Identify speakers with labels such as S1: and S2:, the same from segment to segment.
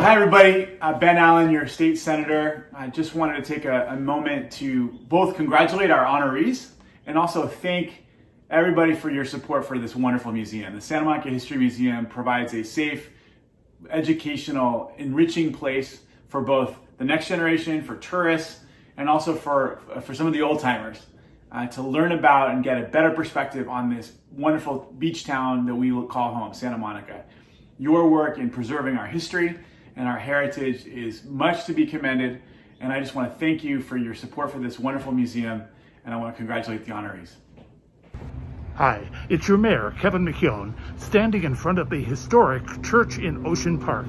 S1: Well, hi everybody. Ben Allen, your state senator. I just wanted to take a moment to both congratulate our honorees and also thank everybody for your support for this wonderful museum. The Santa Monica History Museum provides a safe, educational, enriching place for both the next generation, for tourists, and also for some of the old timers to learn about and get a better perspective on this wonderful beach town that we call home, Santa Monica. Your work in preserving our history and our heritage is much to be commended, and I just want to thank you for your support for this wonderful museum, and I want to congratulate the honorees.
S2: Hi, it's your mayor, Kevin McKeown, standing in front of the historic church in Ocean Park.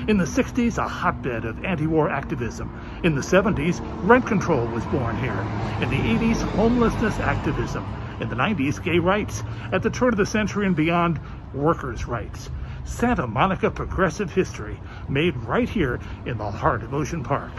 S2: In the 60s, a hotbed of anti-war activism. In the 70s, rent control was born here. In the 80s, homelessness activism. In the 90s, gay rights. At the turn of the century and beyond, workers' rights. Santa Monica progressive history, made right here in the heart of Ocean Park.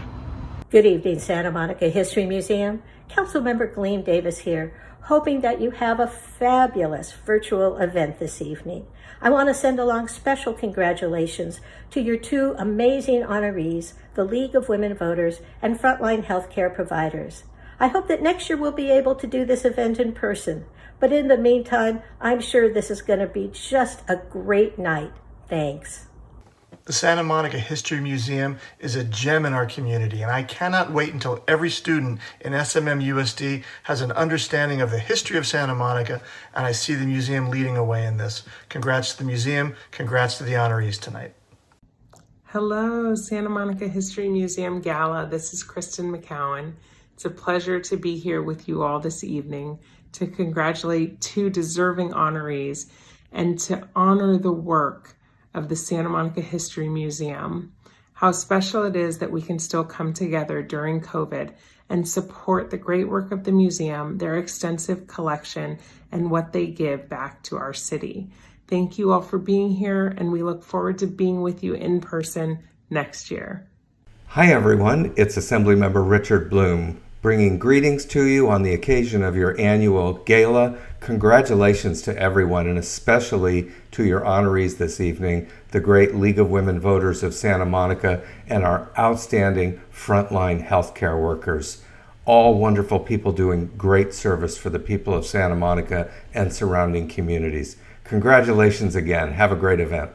S3: Good evening, Santa Monica History Museum. Councilmember Gleam Davis here, hoping that you have a fabulous virtual event this evening. I want to send along special congratulations to your two amazing honorees, the League of Women Voters and Frontline Healthcare Providers. I hope that next year we'll be able to do this event in person. But in the meantime, I'm sure this is going to be just a great night. Thanks.
S4: The Santa Monica History Museum is a gem in our community, and I cannot wait until every student in SMM-USD has an understanding of the history of Santa Monica, and I see the museum leading away in this. Congrats to the museum, congrats to the honorees tonight.
S5: Hello, Santa Monica History Museum Gala. This is Kristen McCowan. It's a pleasure to be here with you all this evening to congratulate two deserving honorees and to honor the work of the Santa Monica History Museum. How special it is that we can still come together during COVID and support the great work of the museum, their extensive collection, and what they give back to our city. Thank you all for being here, and we look forward to being with you in person next year.
S6: Hi everyone, it's Assemblymember Richard Bloom, bringing greetings to you on the occasion of your annual gala. Congratulations to everyone, and especially to your honorees this evening, the great League of Women Voters of Santa Monica and our outstanding frontline healthcare workers. All wonderful people doing great service for the people of Santa Monica and surrounding communities. Congratulations again. Have a great event.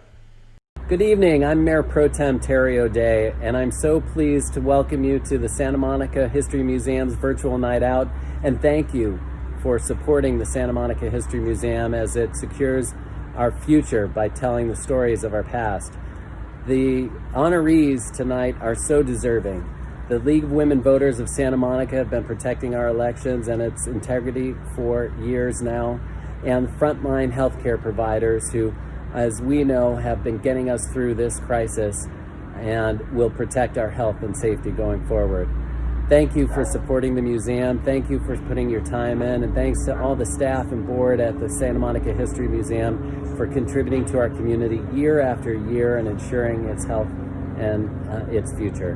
S7: Good evening, I'm Mayor Pro Tem Terry O'Day, and I'm so pleased to welcome you to the Santa Monica History Museum's virtual night out, and thank you for supporting the Santa Monica History Museum as it secures our future by telling the stories of our past. The honorees tonight are so deserving. The League of Women Voters of Santa Monica have been protecting our elections and its integrity for years now, and frontline healthcare providers who, as we know, have been getting us through this crisis and will protect our health and safety going forward. Thank you for supporting the museum. Thank you for putting your time in, and thanks to all the staff and board at the Santa Monica History Museum for contributing to our community year after year and ensuring its health and its future.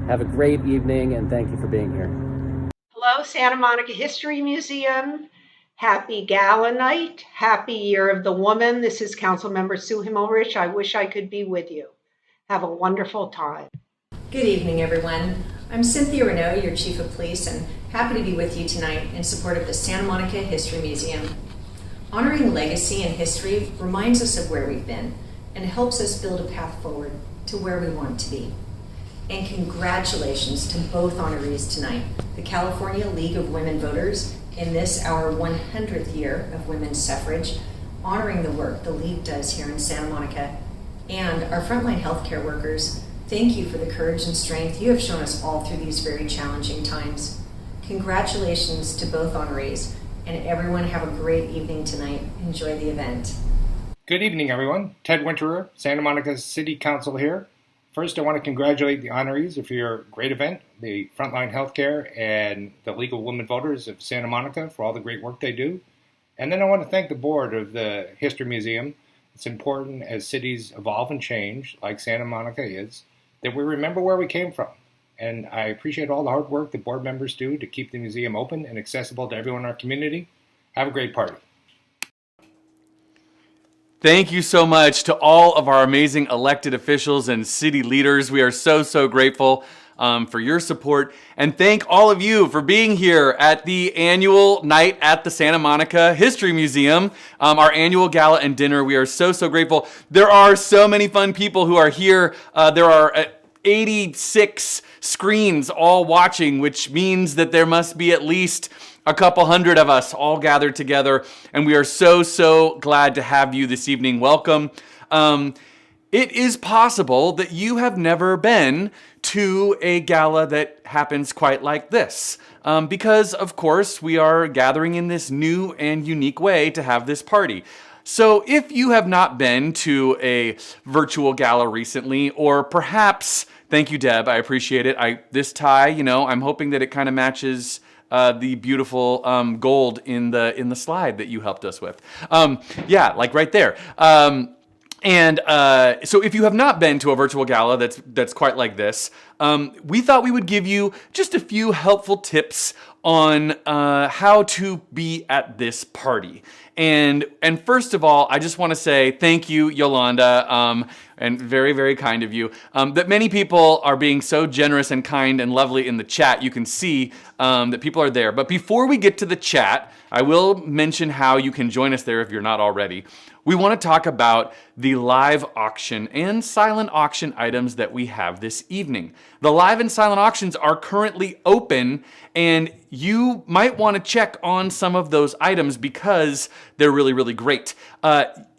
S7: Have a great evening, and thank you for being here.
S8: Hello, Santa Monica History Museum. Happy Gala night. Happy Year of the Woman. This is Councilmember Sue Himmelrich. I wish I could be with you. Have a wonderful time.
S9: Good evening, everyone. I'm Cynthia Renaud, your Chief of Police, and happy to be with you tonight in support of the Santa Monica History Museum. Honoring legacy and history reminds us of where we've been and helps us build a path forward to where we want to be. And congratulations to both honorees tonight, the California League of Women Voters in this, our 100th year of women's suffrage, honoring the work the League does here in Santa Monica, and our frontline healthcare workers. Thank you for the courage and strength you have shown us all through these very challenging times. Congratulations to both honorees, and everyone have a great evening tonight. Enjoy the event.
S10: Good evening, everyone. Ted Winterer, Santa Monica City Council here. First, I want to congratulate the honorees for your great event, the Frontline Healthcare and the League of Women Voters of Santa Monica for all the great work they do. And then I want to thank the board of the History Museum. It's important as cities evolve and change, like Santa Monica is, that we remember where we came from. And I appreciate all the hard work the board members do to keep the museum open and accessible to everyone in our community. Have a great party.
S11: Thank you so much to all of our amazing elected officials and city leaders. We are so grateful for your support. And thank all of you for being here at the annual night at the Santa Monica History Museum, our annual gala and dinner. We are so grateful. There are so many fun people who are here. There are 86 screens all watching, which means that there must be at least a couple hundred of us all gathered together, and we are so glad to have you this evening. Welcome. It is possible that you have never been to a gala that happens quite like this, because of course we are gathering in this new and unique way to have this party. So if you have not been to a virtual gala recently, or perhaps, thank you Deb, I appreciate it. This tie, I'm hoping that it kind of matches the beautiful gold in the slide that you helped us with. Yeah, like right there. And so if you have not been to a virtual gala that's quite like this, we thought we would give you just a few helpful tips on how to be at this party. And first of all, I just want to say thank you, Yolanda, and very kind of you, that many people are being so generous and kind and lovely in the chat. You can see that people are there. But before we get to the chat, I will mention how you can join us there if you're not already. We want to talk about the live auction and silent auction items that we have this evening. The live and silent auctions are currently open, and you might want to check on some of those items because they're really great.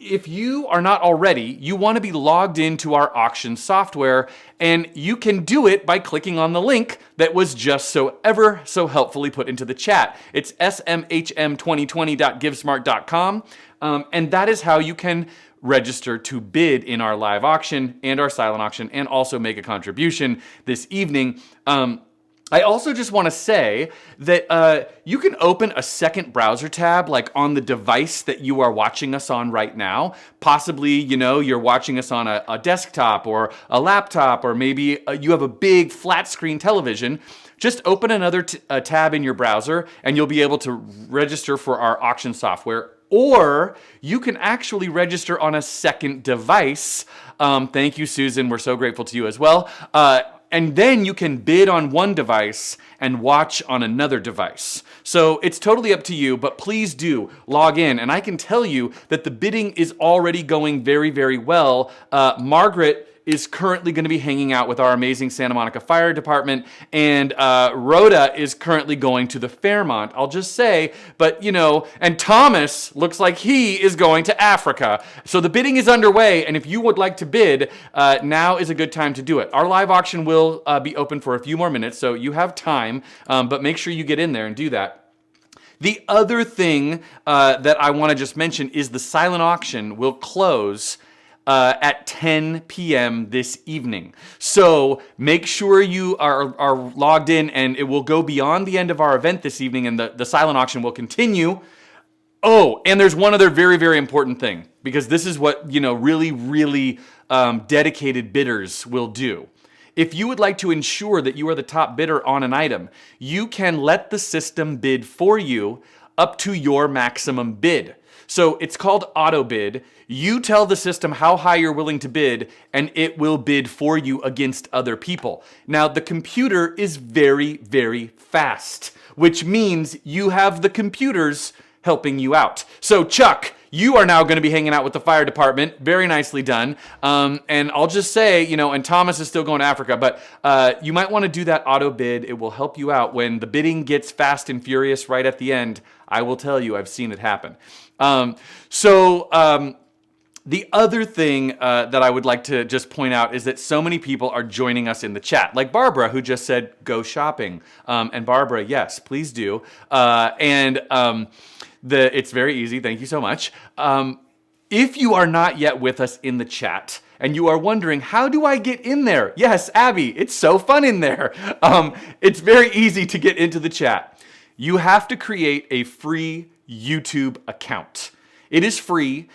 S11: If you are not already, you want to be logged into our auction software, and you can do it by clicking on the link that was just so helpfully put into the chat. It's smhm2020.givesmart.com. And that is how you can register to bid in our live auction and our silent auction and also make a contribution this evening. I also just want to say that you can open a second browser tab like on the device that you are watching us on right now. Possibly, you're watching us on a desktop or a laptop, or maybe you have a big flat screen television. Just open another tab in your browser and you'll be able to register for our auction software. Or you can actually register on a second device. Thank you, Susan. We're so grateful to you as well. And then you can bid on one device and watch on another device. So it's totally up to you, but please do log in. And I can tell you that the bidding is already going very well. Margaret is currently going to be hanging out with our amazing Santa Monica Fire Department, and Rhoda is currently going to the Fairmont. I'll just say, but and Thomas looks like he is going to Africa. So the bidding is underway, and if you would like to bid, now is a good time to do it. Our live auction will be open for a few more minutes, so you have time, but make sure you get in there and do that. The other thing that I want to just mention is the silent auction will close at 10 p.m. this evening. So make sure you are logged in, and it will go beyond the end of our event this evening, and the silent auction will continue. Oh, and there's one other very important thing, because this is what really dedicated bidders will do. If you would like to ensure that you are the top bidder on an item, you can let the system bid for you up to your maximum bid. So it's called auto bid. You tell the system how high you're willing to bid, and it will bid for you against other people. Now, the computer is very fast, which means you have the computers helping you out. So Chuck, you are now going to be hanging out with the fire department. Very nicely done. And I'll just say, and Thomas is still going to Africa, but you might want to do that auto bid. It will help you out when the bidding gets fast and furious right at the end. I will tell you, I've seen it happen. The other thing that I would like to just point out is that so many people are joining us in the chat, like Barbara, who just said, go shopping. And Barbara, yes, please do. It's very easy. Thank you so much. If you are not yet with us in the chat, and you are wondering, how do I get in there? Yes, Abby, it's so fun in there. It's very easy to get into the chat. You have to create a free YouTube account. It is free.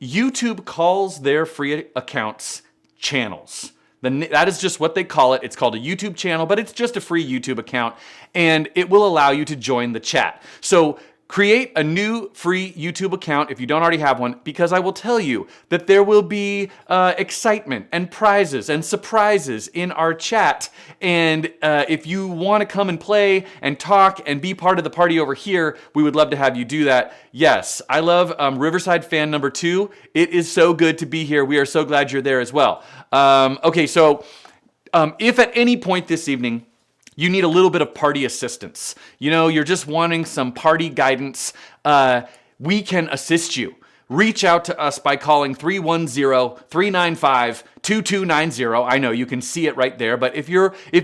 S11: YouTube calls their free accounts channels. That is just what they call it. It's called a YouTube channel, but it's just a free YouTube account, and it will allow you to join the chat. So create a new free YouTube account if you don't already have one, because I will tell you that there will be excitement and prizes and surprises in our chat. And if you want to come and play and talk and be part of the party over here, we would love to have you do that. Yes, I love Riverside fan number 2. It is so good to be here. We are so glad you're there as well. Okay, so if at any point this evening you need a little bit of party assistance, you're just wanting some party guidance, we can assist you. Reach out to us by calling 310-395-2290. I know you can see it right there, but if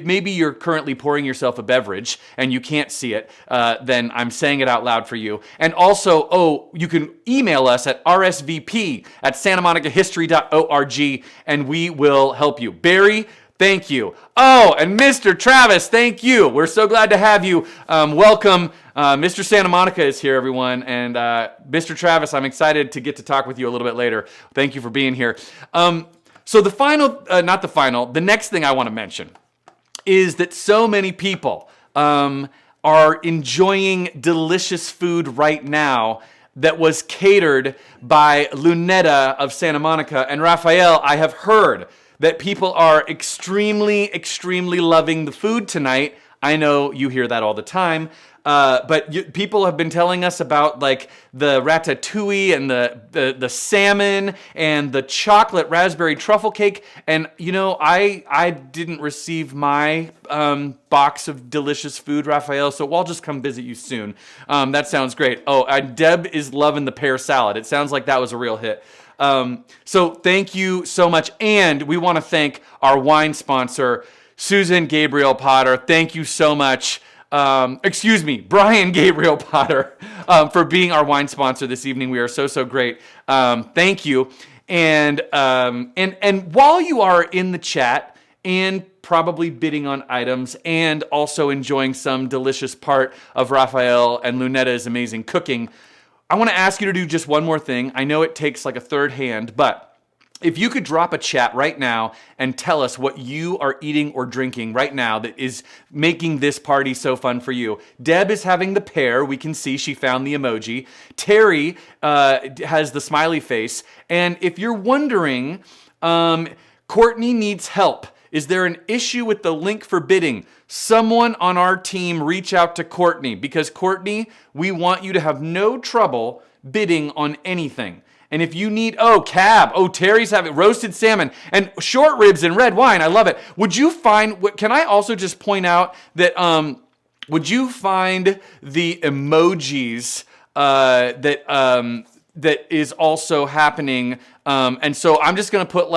S11: maybe you're currently pouring yourself a beverage and you can't see it, then I'm saying it out loud for you. And also, you can email us at rsvp@santamonicahistory.org and we will help you. Barry, thank you. Oh, and Mr. Travis, thank you. We're so glad to have you. Welcome. Mr. Santa Monica is here, everyone. And Mr. Travis, I'm excited to get to talk with you a little bit later. Thank you for being here. So the next thing I want to mention is that so many people are enjoying delicious food right now that was catered by Lunetta of Santa Monica. And Raphael, I have heard that people are extremely, extremely loving the food tonight. I know you hear that all the time, but people have been telling us about like the ratatouille and the salmon and the chocolate raspberry truffle cake. And I didn't receive my box of delicious food, Raphael, so I'll just come visit you soon. That sounds great. Oh, Deb is loving the pear salad. It sounds like that was a real hit. So thank you so much. And we want to thank our wine sponsor, Susan Gabriel Potter. Thank you so much. Brian Gabriel Potter, for being our wine sponsor this evening. We are so great. Thank you. And while you are in the chat and probably bidding on items and also enjoying some delicious part of Raphael and Lunetta's amazing cooking, I want to ask you to do just one more thing. I know it takes like a third hand, but if you could drop a chat right now and tell us what you are eating or drinking right now that is making this party so fun for you. Deb is having the pear. We can see she found the emoji. Terry has the smiley face. And if you're wondering, Courtney needs help. Is there an issue with the link for bidding? Someone on our team reach out to Courtney, because Courtney, we want you to have no trouble bidding on anything. And if you need, Terry's having roasted salmon and short ribs and red wine. I love it. Can I also just point out that, would you find the emojis that is also happening? And so I'm just going to put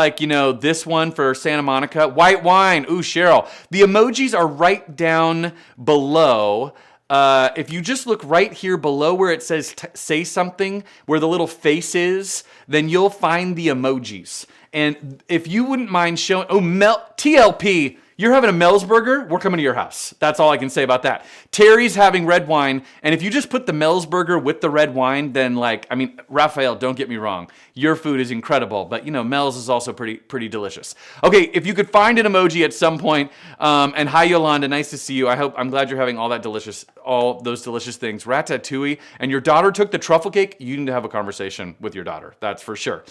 S11: this one for Santa Monica. White wine. Ooh, Cheryl. The emojis are right down below. If you just look right here below where it says say something, where the little face is, then you'll find the emojis. And if you wouldn't mind showing, TLP, you're having a Mel's burger? We're coming to your house. That's all I can say about that. Terry's having red wine, and if you just put the Mel's burger with the red wine, then Raphael, don't get me wrong. Your food is incredible, but Mel's is also pretty delicious. Okay, if you could find an emoji at some point, and hi Yolanda, nice to see you. I'm glad you're having all those delicious things. Ratatouille, and your daughter took the truffle cake. You need to have a conversation with your daughter, that's for sure.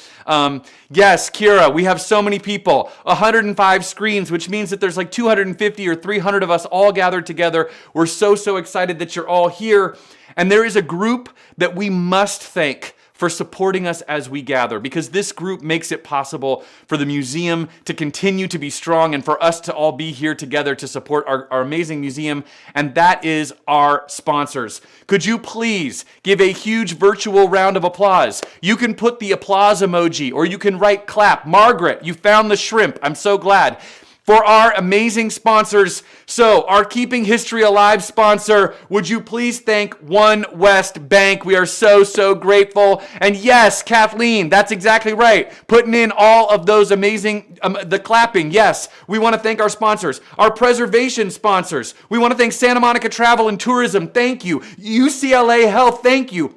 S11: Yes, Kira, we have so many people, 105 screens, which means that there's 250 or 300 of us all gathered together. We're so excited that you're all here. And there is a group that we must thank for supporting us as we gather, because this group makes it possible for the museum to continue to be strong and for us to all be here together to support our amazing museum, and that is our sponsors. Could you please give a huge virtual round of applause? You can put the applause emoji, or you can write clap. Margaret, you found the shrimp. I'm so glad. For our amazing sponsors. So, our Keeping History Alive sponsor, would you please thank One West Bank? We are so grateful. And yes, Kathleen, that's exactly right. Putting in all of those amazing, the clapping. Yes, we want to thank our sponsors. Our preservation sponsors. We want to thank Santa Monica Travel and Tourism. Thank you. UCLA Health. Thank you.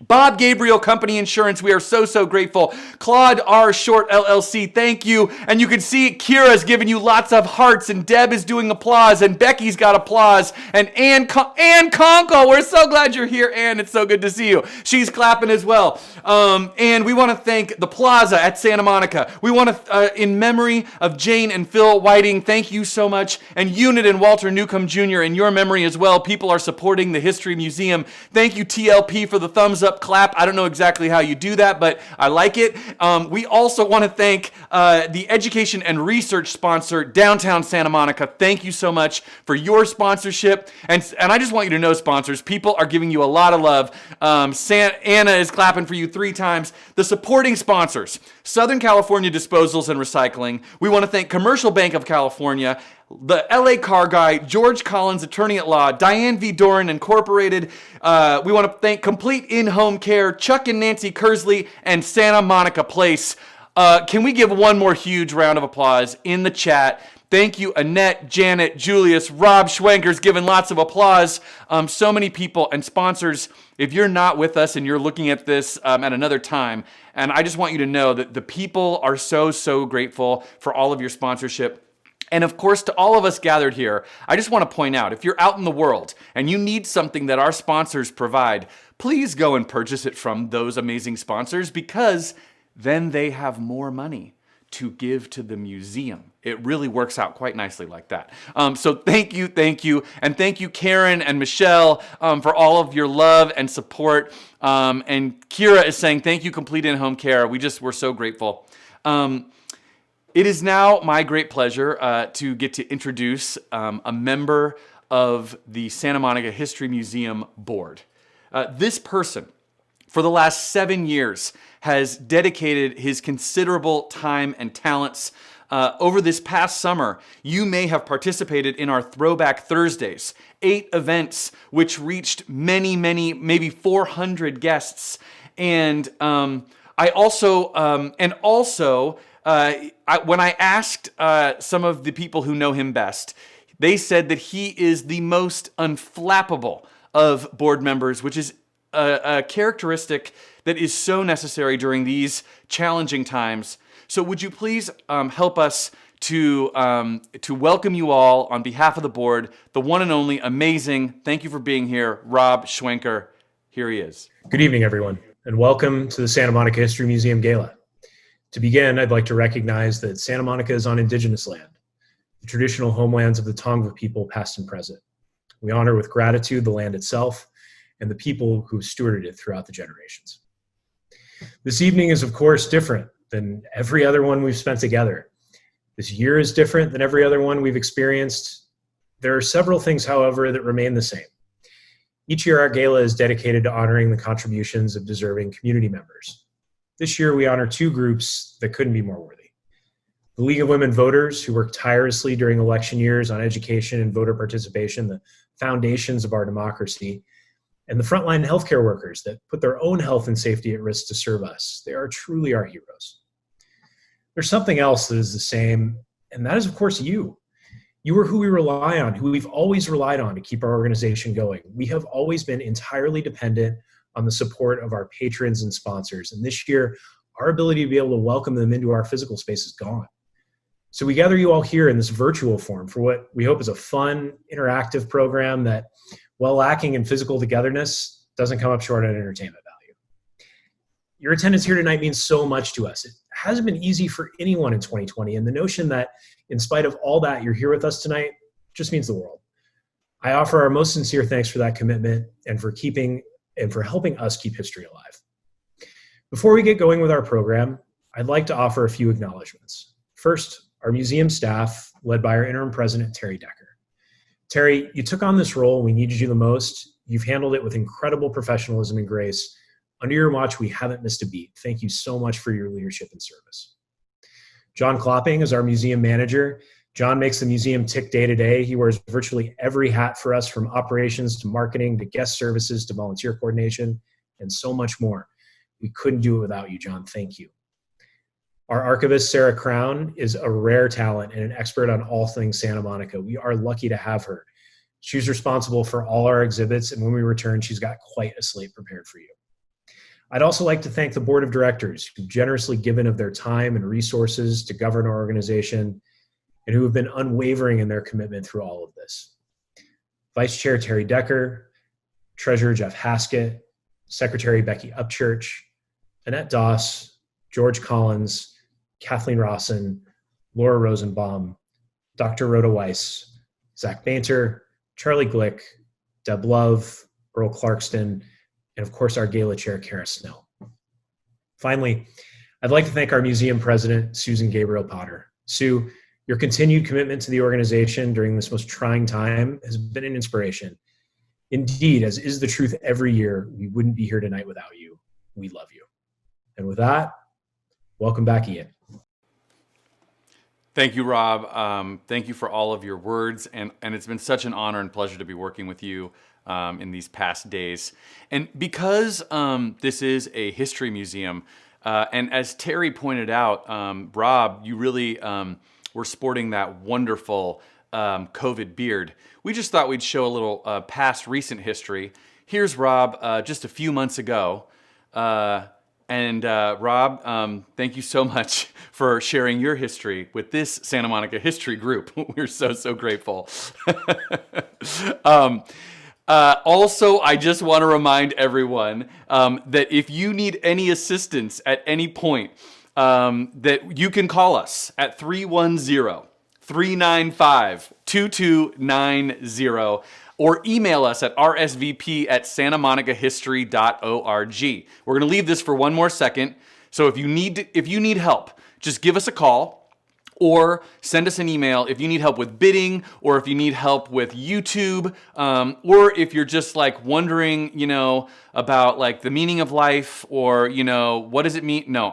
S11: Bob Gabriel Company Insurance, we are so, so grateful. Claude R. Short LLC, thank you. And you can see Kira's giving you lots of hearts, and Deb is doing applause, and Becky's got applause, and Ann Conkle, we're so glad you're here, Ann. It's so good to see you. She's clapping as well. And we want to thank the Plaza at Santa Monica. We want to, in memory of Jane and Phil Whiting, thank you so much. And Unit and Walter Newcomb Jr., in your memory as well. People are supporting the History Museum. Thank you, TLP, for the thumbs up clap. I don't know exactly how you do that, but I like it. We also want to thank the education and research sponsor, Downtown Santa Monica. Thank you so much for your sponsorship. And I just want you to know, sponsors, people are giving you a lot of love. Anna is clapping for you 3 times. The supporting sponsors, Southern California Disposals and Recycling. We want to thank Commercial Bank of California, the LA Car Guy, George Collins, Attorney at Law, Diane V. Doran Incorporated. We want to thank Complete In-Home Care, Chuck and Nancy Kersley, and Santa Monica Place. Can we give one more huge round of applause in the chat? Thank you, Annette, Janet, Julius, Rob Schwenker's giving lots of applause. So many people and sponsors. If you're not with us and you're looking at this at another time, and I just want you to know that the people are so, so grateful for all of your sponsorship. And of course, to all of us gathered here, I just want to point out, if you're out in the world and you need something that our sponsors provide, please go and purchase it from those amazing sponsors, because then they have more money to give to the museum. It really works out quite nicely like that. So thank you, and thank you, Karen and Michelle, for all of your love and support. And Kira is saying, thank you, Complete In-Home Care. We're so grateful. It is now my great pleasure to get to introduce a member of the Santa Monica History Museum board. This person, for the last 7 years, has dedicated his considerable time and talents. Over this past summer, you may have participated in our Throwback Thursdays, 8 events which reached many, maybe 400 guests. And when I asked some of the people who know him best, they said that he is the most unflappable of board members, which is a characteristic that is so necessary during these challenging times. So would you please help us to welcome you all on behalf of the board, the one and only amazing, thank you for being here, Rob Schwenker. Here he is.
S12: Good evening, everyone, and welcome to the Santa Monica History Museum Gala. To begin, I'd like to recognize that Santa Monica is on Indigenous land, the traditional homelands of the Tongva people, past and present. We honor with gratitude the land itself and the people who stewarded it throughout the generations. This evening is, of course, different than every other one we've spent together. This year is different than every other one we've experienced. There are several things, however, that remain the same. Each year, our gala is dedicated to honoring the contributions of deserving community members. This year, we honor 2 groups that couldn't be more worthy. The League of Women Voters, who worked tirelessly during election years on education and voter participation, the foundations of our democracy, and the frontline healthcare workers that put their own health and safety at risk to serve us. They are truly our heroes. There's something else that is the same, and that is, of course, you. You are who we rely on, who we've always relied on to keep our organization going. We have always been entirely dependent on the support of our patrons and sponsors. And this year, our ability to be able to welcome them into our physical space is gone. So we gather you all here in this virtual form for what we hope is a fun, interactive program that, while lacking in physical togetherness, doesn't come up short on entertainment value. Your attendance here tonight means so much to us. It hasn't been easy for anyone in 2020, and the notion that, in spite of all that, you're here with us tonight just means the world. I offer our most sincere thanks for that commitment and for helping us keep history alive. Before we get going with our program, I'd like to offer a few acknowledgments. First, our museum staff, led by our interim president, Terry Decker. Terry, you took on this role. We needed you the most. You've handled it with incredible professionalism and grace. Under your watch, we haven't missed a beat. Thank you so much for your leadership and service. John Klopping is our museum manager. John makes the museum tick day to day. He wears virtually every hat for us, from operations to marketing to guest services to volunteer coordination and so much more. We couldn't do it without you, John. Thank you. Our archivist, Sarah Crown, is a rare talent and an expert on all things Santa Monica. We are lucky to have her. She's responsible for all our exhibits, and when we return, she's got quite a slate prepared for you. I'd also like to thank the board of directors who've generously given of their time and resources to govern our organization and who have been unwavering in their commitment through all of this. Vice Chair Terry Decker, Treasurer Jeff Haskett, Secretary Becky Upchurch, Annette Doss, George Collins, Kathleen Rawson, Laura Rosenbaum, Dr. Rhoda Weiss, Zach Bainter, Charlie Glick, Deb Love, Earl Clarkston, and of course our Gala Chair, Kara Snell. Finally, I'd like to thank our museum president, Susan Gabriel Potter. Sue, your continued commitment to the organization during this most trying time has been an inspiration. Indeed, as is the truth every year, we wouldn't be here tonight without you. We love you. And with that, welcome back, Ian.
S11: Thank you, Rob. Thank you for all of your words, and it's been such an honor and pleasure to be working with you in these past days. And because this is a history museum, and as Terry pointed out, Rob, you really were sporting that wonderful COVID beard. We just thought we'd show a little past recent history. Here's Rob just a few months ago. And Rob, thank you so much for sharing your history with this Santa Monica history group. We're so grateful. Also, I just want to remind everyone that if you need any assistance at any point, that you can call us at 310-395-2290. Or email us at rsvp@santamonicahistory.org. We're going to leave this for one more second. So if you need help, just give us a call or send us an email if you need help with bidding, or if you need help with YouTube, or if you're just like wondering, about like the meaning of life, or, what does it mean? No,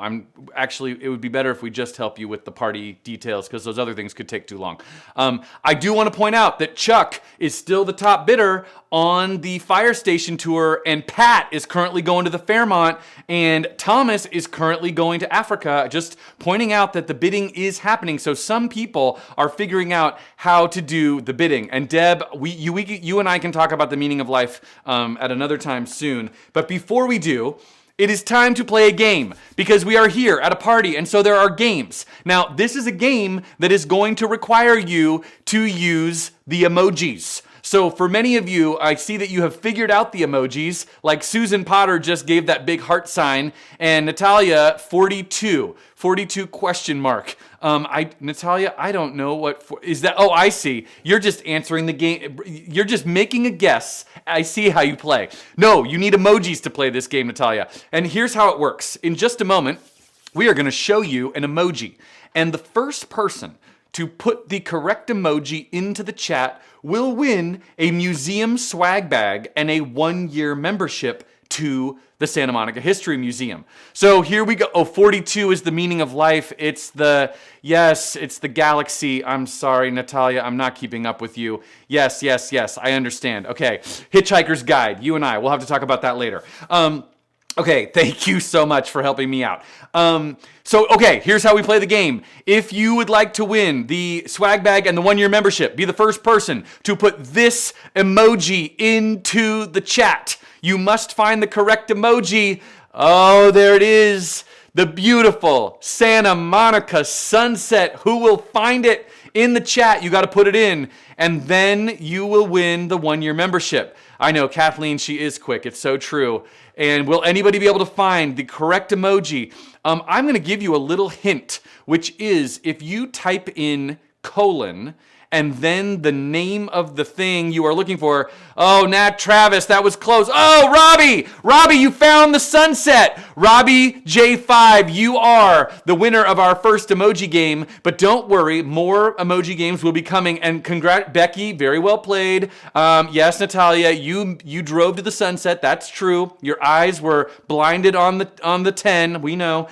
S11: it would be better if we just help you with the party details, because those other things could take too long. I do want to point out that Chuck is still the top bidder on the fire station tour, and Pat is currently going to the Fairmont, and Thomas is currently going to Africa. Just pointing out that the bidding is happening. So some people are figuring out how to do the bidding. And Deb, you and I can talk about the meaning of life at another time soon. But before we do, it is time to play a game, because we are here at a party, and so there are games. Now, this is a game that is going to require you to use the emojis. So for many of you, I see that you have figured out the emojis, like Susan Potter just gave that big heart sign, and Natalia, 42 question mark. Natalia, I don't know what is that. Oh, I see. You're just answering the game. You're just making a guess. I see how you play. No, you need emojis to play this game, Natalia. And here's how it works. In just a moment, we are going to show you an emoji. And the first person to put the correct emoji into the chat will win a museum swag bag and a 1-year membership to the Santa Monica History Museum. So here we go. Oh, 42 is the meaning of life. It's the galaxy. I'm sorry, Natalia, I'm not keeping up with you. Yes, I understand. Okay, Hitchhiker's Guide. You and I, we'll have to talk about that later. Okay, thank you so much for helping me out. Okay, here's how we play the game. If you would like to win the swag bag and the 1-year membership, be the first person to put this emoji into the chat. You must find the correct emoji. Oh, there it is. The beautiful Santa Monica sunset. Who will find it in the chat? You got to put it in, and then you will win the 1-year membership. I know, Kathleen, she is quick. It's so true. And will anybody be able to find the correct emoji? I'm going to give you a little hint, which is if you type in colon and then the name of the thing you are looking for. Oh, Nat Travis, that was close. Oh, Robbie, you found the sunset. Robbie J5, you are the winner of our first emoji game. But don't worry, more emoji games will be coming. And Becky, very well played. Yes, Natalia, you drove to the sunset. That's true. Your eyes were blinded on the 10. We know.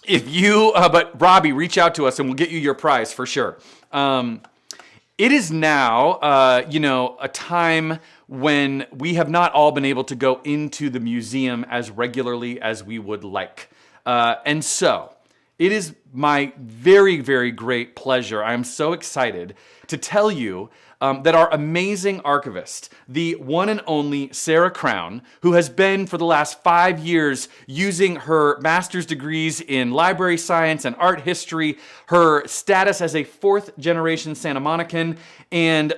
S11: But Robbie, reach out to us and we'll get you your prize for sure. It is now, a time when we have not all been able to go into the museum as regularly as we would like. And so, It is my very, very great pleasure. I am so excited to tell you that our amazing archivist, the one and only Sarah Crown, who has been for the last 5 years using her master's degrees in library science and art history, her status as a fourth-generation Santa Monican, and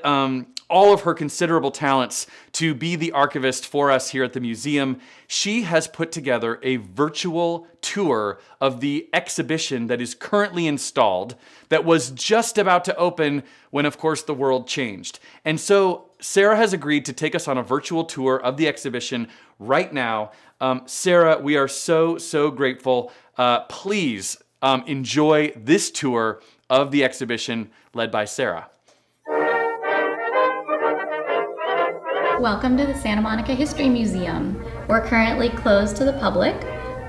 S11: all of her considerable talents to be the archivist for us here at the museum. She has put together a virtual tour of the exhibition that is currently installed, that was just about to open when, of course, the world changed. And so Sarah has agreed to take us on a virtual tour of the exhibition right now. Sarah, we are so, so grateful. Please enjoy this tour of the exhibition led by Sarah.
S13: Welcome to the Santa Monica History Museum. We're currently closed to the public,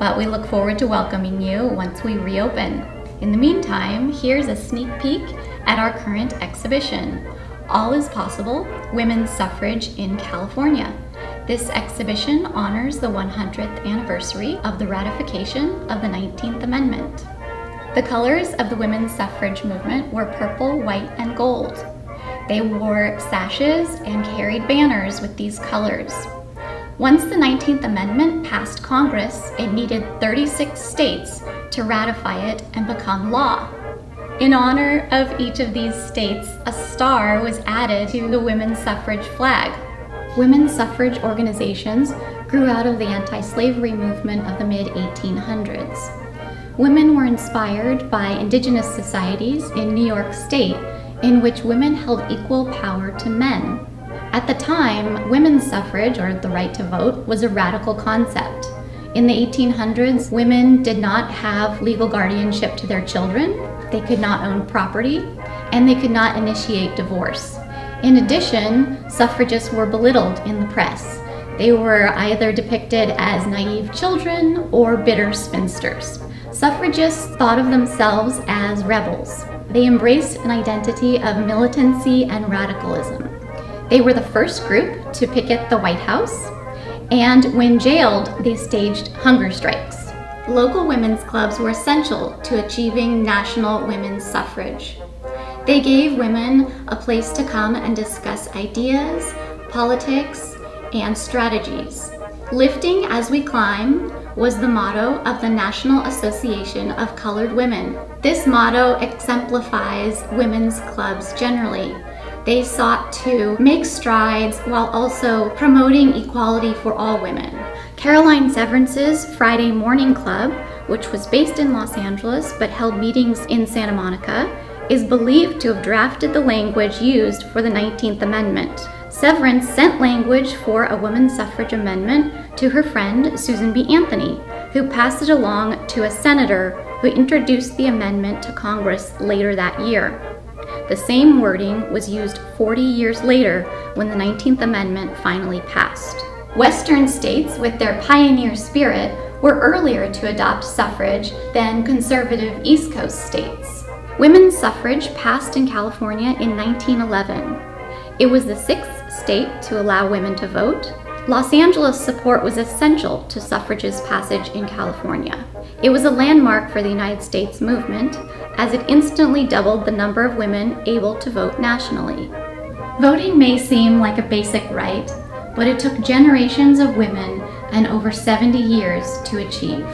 S13: but we look forward to welcoming you once we reopen. In the meantime, here's a sneak peek at our current exhibition, All is Possible, Women's Suffrage in California. This exhibition honors the 100th anniversary of the ratification of the 19th Amendment. The colors of the women's suffrage movement were purple, white, and gold. They wore sashes and carried banners with these colors. Once the 19th Amendment passed Congress, it needed 36 states to ratify it and become law. In honor of each of these states, a star was added to the women's suffrage flag. Women's suffrage organizations grew out of the anti-slavery movement of the mid-1800s. Women were inspired by indigenous societies in New York State, in which women held equal power to men. At the time, women's suffrage, or the right to vote, was a radical concept. In the 1800s, women did not have legal guardianship to their children, they could not own property, and they could not initiate divorce. In addition, suffragists were belittled in the press. They were either depicted as naive children or bitter spinsters. Suffragists thought of themselves as rebels. They embraced an identity of militancy and radicalism. They were the first group to picket the White House, and when jailed, they staged hunger strikes. Local women's clubs were essential to achieving national women's suffrage. They gave women a place to come and discuss ideas, politics, and strategies. Lifting as we climb was the motto of the National Association of Colored Women. This motto exemplifies women's clubs generally. They sought to make strides while also promoting equality for all women. Caroline Severance's Friday Morning Club, which was based in Los Angeles but held meetings in Santa Monica, is believed to have drafted the language used for the 19th Amendment. Severance sent language for a women's suffrage amendment to her friend Susan B. Anthony, who passed it along to a senator who introduced the amendment to Congress later that year. The same wording was used 40 years later when the 19th Amendment finally passed. Western states, with their pioneer spirit, were earlier to adopt suffrage than conservative East Coast states. Women's suffrage passed in California in 1911. It was the sixth state to allow women to vote. Los Angeles support was essential to suffrage's passage in California. It was a landmark for the United States movement, as it instantly doubled the number of women able to vote nationally. Voting may seem like a basic right, but it took generations of women and over 70 years to achieve.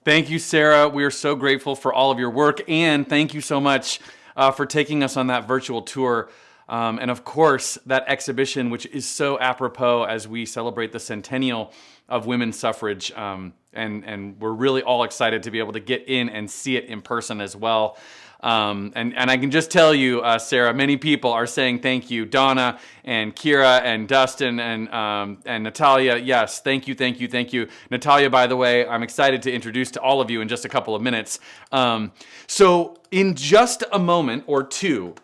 S11: Thank you, Sarah. We are so grateful for all of your work, and thank you so much for taking us on that virtual tour. And of course, that exhibition, which is so apropos as we celebrate the centennial of women's suffrage. And we're really all excited to be able to get in and see it in person as well. And I can just tell you, Sarah, many people are saying thank you. Donna and Kira and Dustin and Natalia. Yes, thank you, thank you, thank you. Natalia, by the way, I'm excited to introduce to all of you in just a couple of minutes. So in just a moment or two,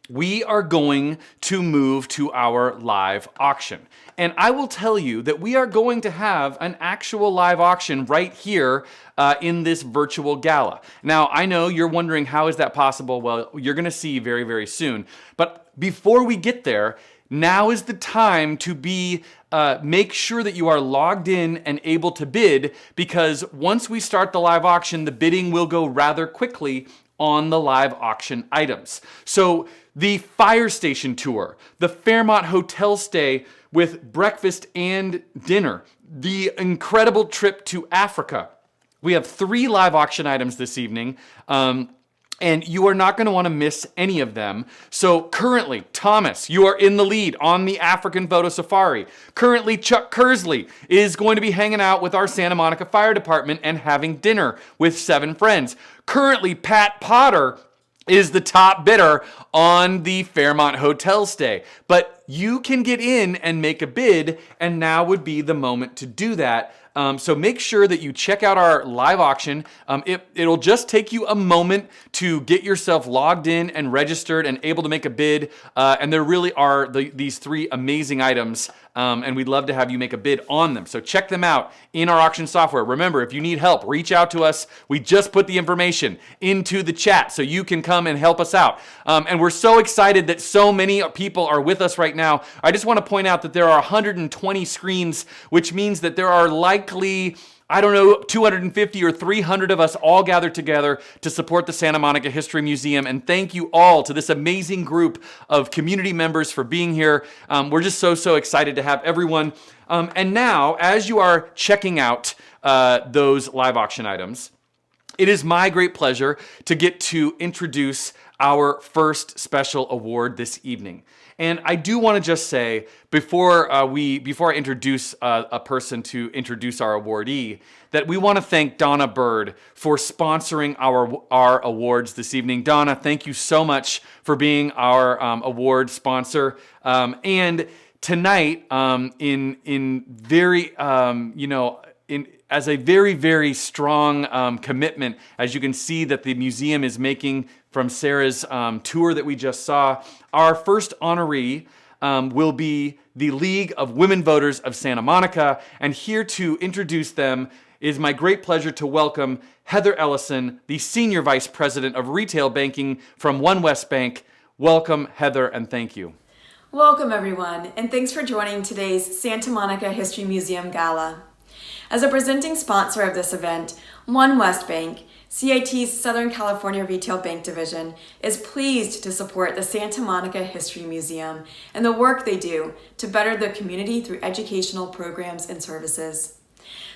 S11: we are going to move to our live auction. And I will tell you that we are going to have an actual live auction right here in this virtual gala. Now, I know you're wondering, how is that possible? Well, you're going to see very, very soon. But before we get there, now is the time to make sure that you are logged in and able to bid, because once we start the live auction, the bidding will go rather quickly on the live auction items. So the fire station tour, the Fairmont hotel stay with breakfast and dinner, the incredible trip to Africa. We have 3 live auction items this evening. And you are not going to want to miss any of them. So currently, Thomas, you are in the lead on the African photo safari. Currently, Chuck Kersley is going to be hanging out with our Santa Monica Fire Department and having dinner with 7 friends. Currently, Pat Potter is the top bidder on the Fairmont hotel stay. But you can get in and make a bid, and now would be the moment to do that. So make sure that you check out our live auction. It'll just take you a moment to get yourself logged in and registered and able to make a bid. And there really are these 3 amazing items, and we'd love to have you make a bid on them. So check them out in our auction software. Remember, if you need help, reach out to us. We just put the information into the chat so you can come and help us out. And we're so excited that so many people are with us right now. I just want to point out that there are 120 screens, which means that there are likely, 250 or 300 of us all gathered together to support the Santa Monica History Museum. And thank you all to this amazing group of community members for being here. We're just so excited to have everyone. And now, as you are checking out those live auction items, it is my great pleasure to get to introduce our first special award this evening. And I do want to just say, before I introduce a person to introduce our awardee, that we want to thank Donna Bird for sponsoring our awards this evening. Donna, thank you so much for being our award sponsor. And tonight, as a very, very strong commitment, as you can see that the museum is making from Sarah's tour that we just saw, our first honoree will be the League of Women Voters of Santa Monica. And here to introduce them is my great pleasure to welcome Heather Ellison, the Senior Vice President of Retail Banking from One West Bank. Welcome, Heather, and thank you.
S14: Welcome, everyone, and thanks for joining today's Santa Monica History Museum Gala. As a presenting sponsor of this event, One West Bank, CIT's Southern California Retail Bank Division, is pleased to support the Santa Monica History Museum and the work they do to better the community through educational programs and services.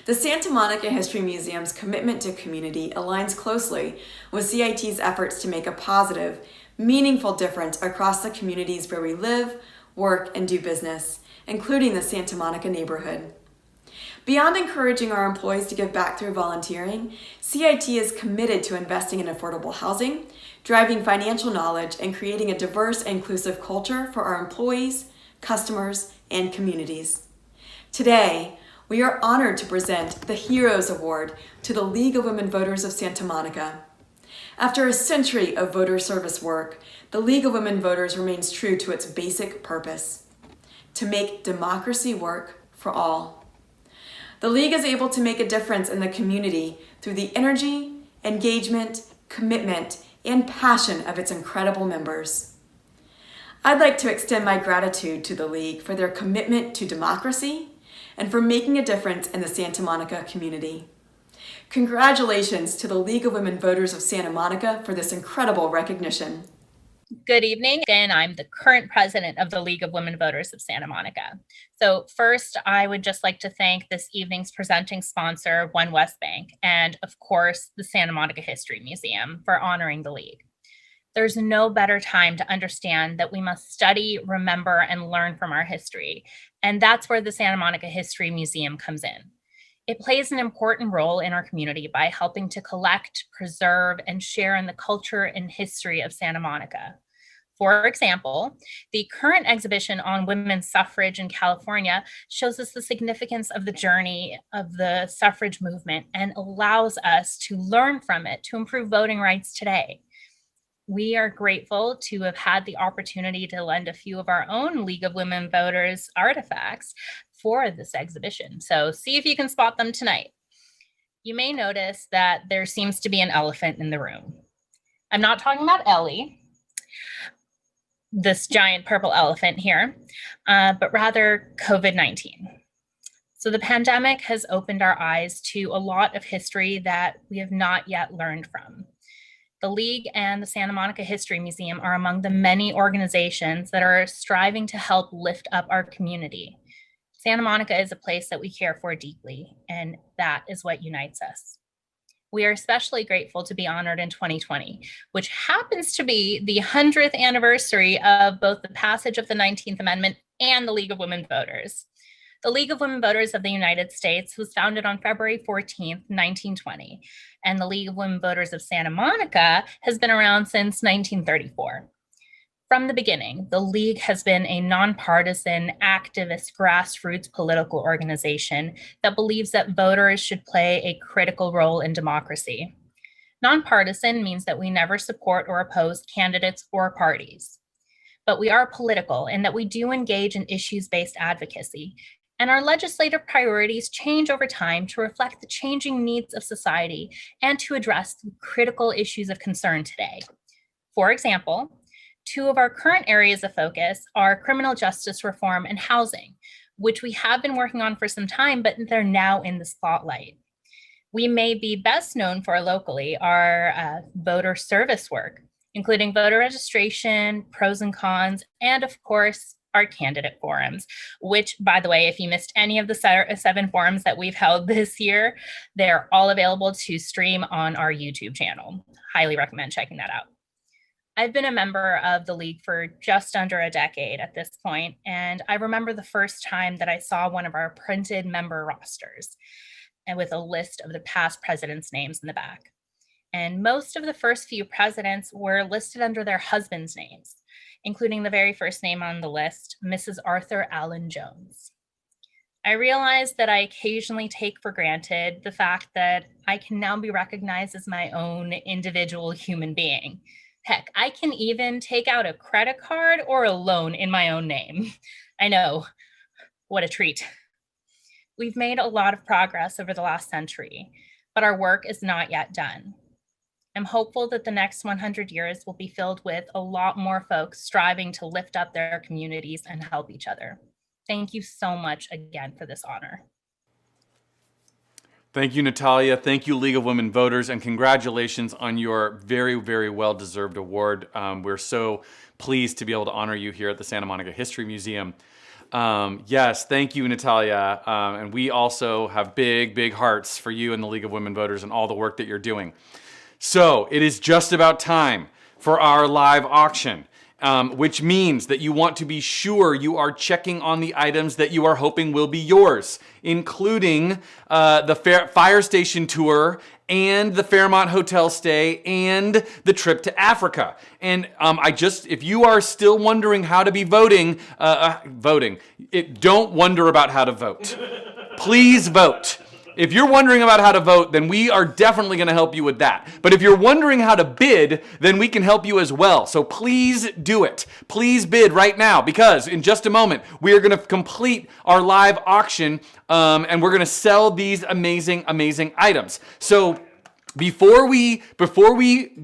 S14: The Santa Monica History Museum's commitment to community aligns closely with CIT's efforts to make a positive, meaningful difference across the communities where we live, work, and do business, including the Santa Monica neighborhood. Beyond encouraging our employees to give back through volunteering, CIT is committed to investing in affordable housing, driving financial knowledge, and creating a diverse and inclusive culture for our employees, customers, and communities. Today, we are honored to present the Heroes Award to the League of Women Voters of Santa Monica. After a century of voter service work, the League of Women Voters remains true to its basic purpose: to make democracy work for all. The League is able to make a difference in the community through the energy, engagement, commitment, and passion of its incredible members. I'd like to extend my gratitude to the League for their commitment to democracy and for making a difference in the Santa Monica community. Congratulations to the League of Women Voters of Santa Monica for this incredible recognition.
S15: Good evening, and I'm the current president of the League of Women Voters of Santa Monica. So first, I would just like to thank this evening's presenting sponsor, One West Bank, and of course, the Santa Monica History Museum for honoring the League. There's no better time to understand that we must study, remember, and learn from our history. And that's where the Santa Monica History Museum comes in. It plays an important role in our community by helping to collect, preserve, and share in the culture and history of Santa Monica. For example, the current exhibition on women's suffrage in California shows us the significance of the journey of the suffrage movement and allows us to learn from it to improve voting rights today. We are grateful to have had the opportunity to lend a few of our own League of Women Voters artifacts for this exhibition. So see if you can spot them tonight. You may notice that there seems to be an elephant in the room. I'm not talking about Ellie. this giant purple elephant here, but rather COVID-19. So the pandemic has opened our eyes to a lot of history that we have not yet learned from. The League and the Santa Monica History Museum are among the many organizations that are striving to help lift up our community. Santa Monica is a place that we care for deeply, and that is what unites us. We are especially grateful to be honored in 2020, which happens to be the 100th anniversary of both the passage of the 19th Amendment and the League of Women Voters. The League of Women Voters of the United States was founded on February 14th, 1920, and the League of Women Voters of Santa Monica has been around since 1934. From the beginning, the League has been a nonpartisan, activist, grassroots political organization that believes that voters should play a critical role in democracy. Nonpartisan means that we never support or oppose candidates or parties. But we are political in that we do engage in issues-based advocacy, and our legislative priorities change over time to reflect the changing needs of society and to address the critical issues of concern today. For example, two of our current areas of focus are criminal justice reform and housing, which we have been working on for some time, but they're now in the spotlight. We may be best known for locally our voter service work, including voter registration, pros and cons, and of course, our candidate forums, which, by the way, if you missed any of the 7 forums that we've held this year, they're all available to stream on our YouTube channel. Highly recommend checking that out. I've been a member of the League for just under a decade at this point, and I remember the first time that I saw one of our printed member rosters, and with a list of the past presidents' names in the back. And most of the first few presidents were listed under their husbands' names, including the very first name on the list, Mrs. Arthur Allen Jones. I realized that I occasionally take for granted the fact that I can now be recognized as my own individual human being. Heck, I can even take out a credit card or a loan in my own name. I know, what a treat. We've made a lot of progress over the last century, but our work is not yet done. I'm hopeful that the next 100 years will be filled with a lot more folks striving to lift up their communities and help each other. Thank you so much again for this honor.
S11: Thank you, Natalia. Thank you, League of Women Voters, and congratulations on your very, very well-deserved award. We're so pleased to be able to honor you here at the Santa Monica History Museum. Yes, thank you, Natalia. And we also have big, big hearts for you and the League of Women Voters and all the work that you're doing. So it is just about time for our live auction, which means that you want to be sure you are checking on the items that you are hoping will be yours, including the fire station tour and the Fairmont hotel stay and the trip to Africa. And if you are still wondering how to be voting, don't wonder about how to vote. Please vote. If you're wondering about how to vote, then we are definitely going to help you with that. But if you're wondering how to bid, then we can help you as well. So please do it. Please bid right now, because in just a moment, we are going to complete our live auction, and we're going to sell these amazing, amazing items. So before we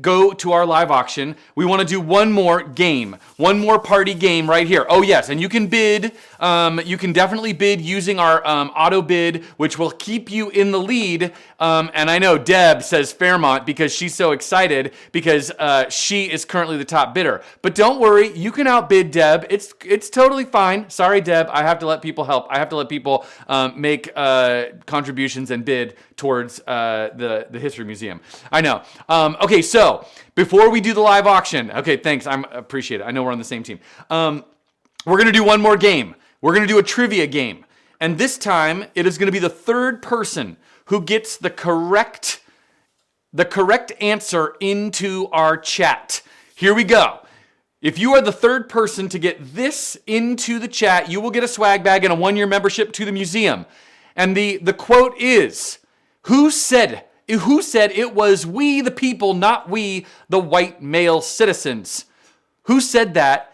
S11: go to our live auction, we want to do one more game, one more party game right here. Oh yes, and you can bid. You can definitely bid using our auto bid, which will keep you in the lead. And I know Deb says Fairmont because she's so excited because she is currently the top bidder. But don't worry, you can outbid Deb. It's totally fine. Sorry, Deb. I have to let people help. I have to let people make contributions and bid towards the History Museum. I know. Okay, so before we do the live auction, okay, thanks. I appreciate it. I know we're on the same team. We're going to do one more game. We're going to do a trivia game. And this time, it is going to be the third person who gets the correct answer into our chat. Here we go. If you are the third person to get this into the chat, you will get a swag bag and a 1-year membership to the museum. And the quote is, who said it was we the people, not we the white male citizens? Who said that?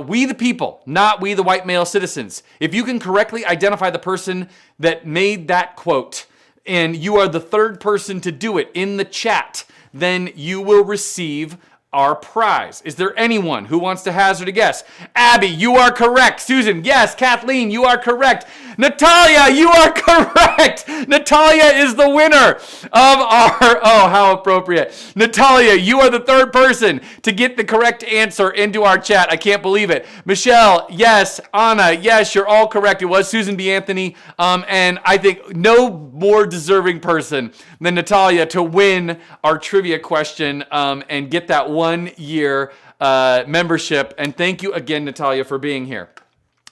S11: We the people, not we the white male citizens. If you can correctly identify the person that made that quote, and you are the third person to do it in the chat, then you will receive our prize. Is there anyone who wants to hazard a guess? Abby, you are correct. Susan, yes. Kathleen, you are correct. Natalia, you are correct. Natalia is the winner of our, oh, how appropriate. Natalia, you are the third person to get the correct answer into our chat. I can't believe it. Michelle, yes. Anna, yes, you're all correct. It was Susan B. Anthony. And I think no more deserving person than Natalia to win our trivia question and get that 1 year membership. And thank you again, Natalia, for being here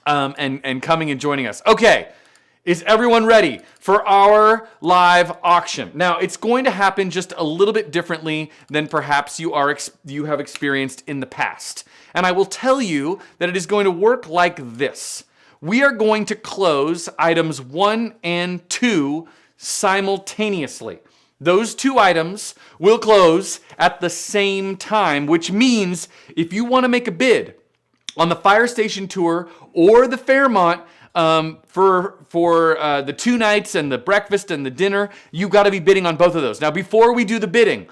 S11: and coming and joining us. Okay, is everyone ready for our live auction? Now, it's going to happen just a little bit differently than perhaps you have experienced in the past. And I will tell you that it is going to work like this. We are going to close items 1 and 2 simultaneously. Those 2 items will close at the same time, which means if you want to make a bid on the fire station tour or the Fairmont for the 2 nights and the breakfast and the dinner, you've got to be bidding on both of those. Now, before we do the bidding,